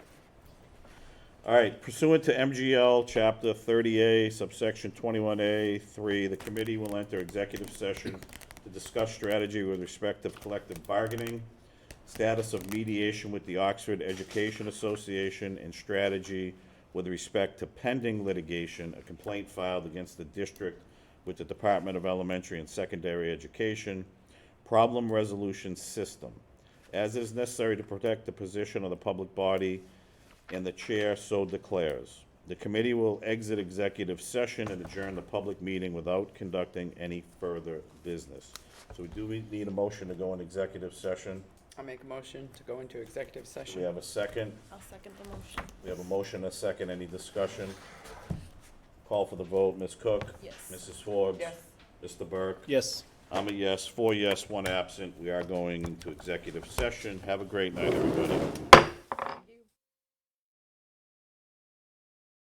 [SPEAKER 1] All right, pursuant to MGL Chapter 30A, subsection 21A, 3, the committee will enter executive session to discuss strategy with respect to collective bargaining, status of mediation with the Oxford Education Association, and strategy with respect to pending litigation, a complaint filed against the district with the Department of Elementary and Secondary Education, problem resolution system, as is necessary to protect the position of the public body, and the chair so declares. The committee will exit executive session and adjourn the public meeting without conducting any further business. So we need a motion to go in executive session.
[SPEAKER 4] I'll make a motion to go into executive
[SPEAKER 1] Do
[SPEAKER 4] session.
[SPEAKER 1] we have a second?
[SPEAKER 7] I'll second the motion.
[SPEAKER 1] We have a motion, a second, any discussion? Call for the vote, Ms. Cook?
[SPEAKER 7] Yes.
[SPEAKER 1] Mrs. Forbes?
[SPEAKER 4] Yes.
[SPEAKER 1] Mr. Burke?
[SPEAKER 6] Yes.
[SPEAKER 1] I'm a yes, 4 yes, 1 absent. We are going into executive session. Have a great night, everybody.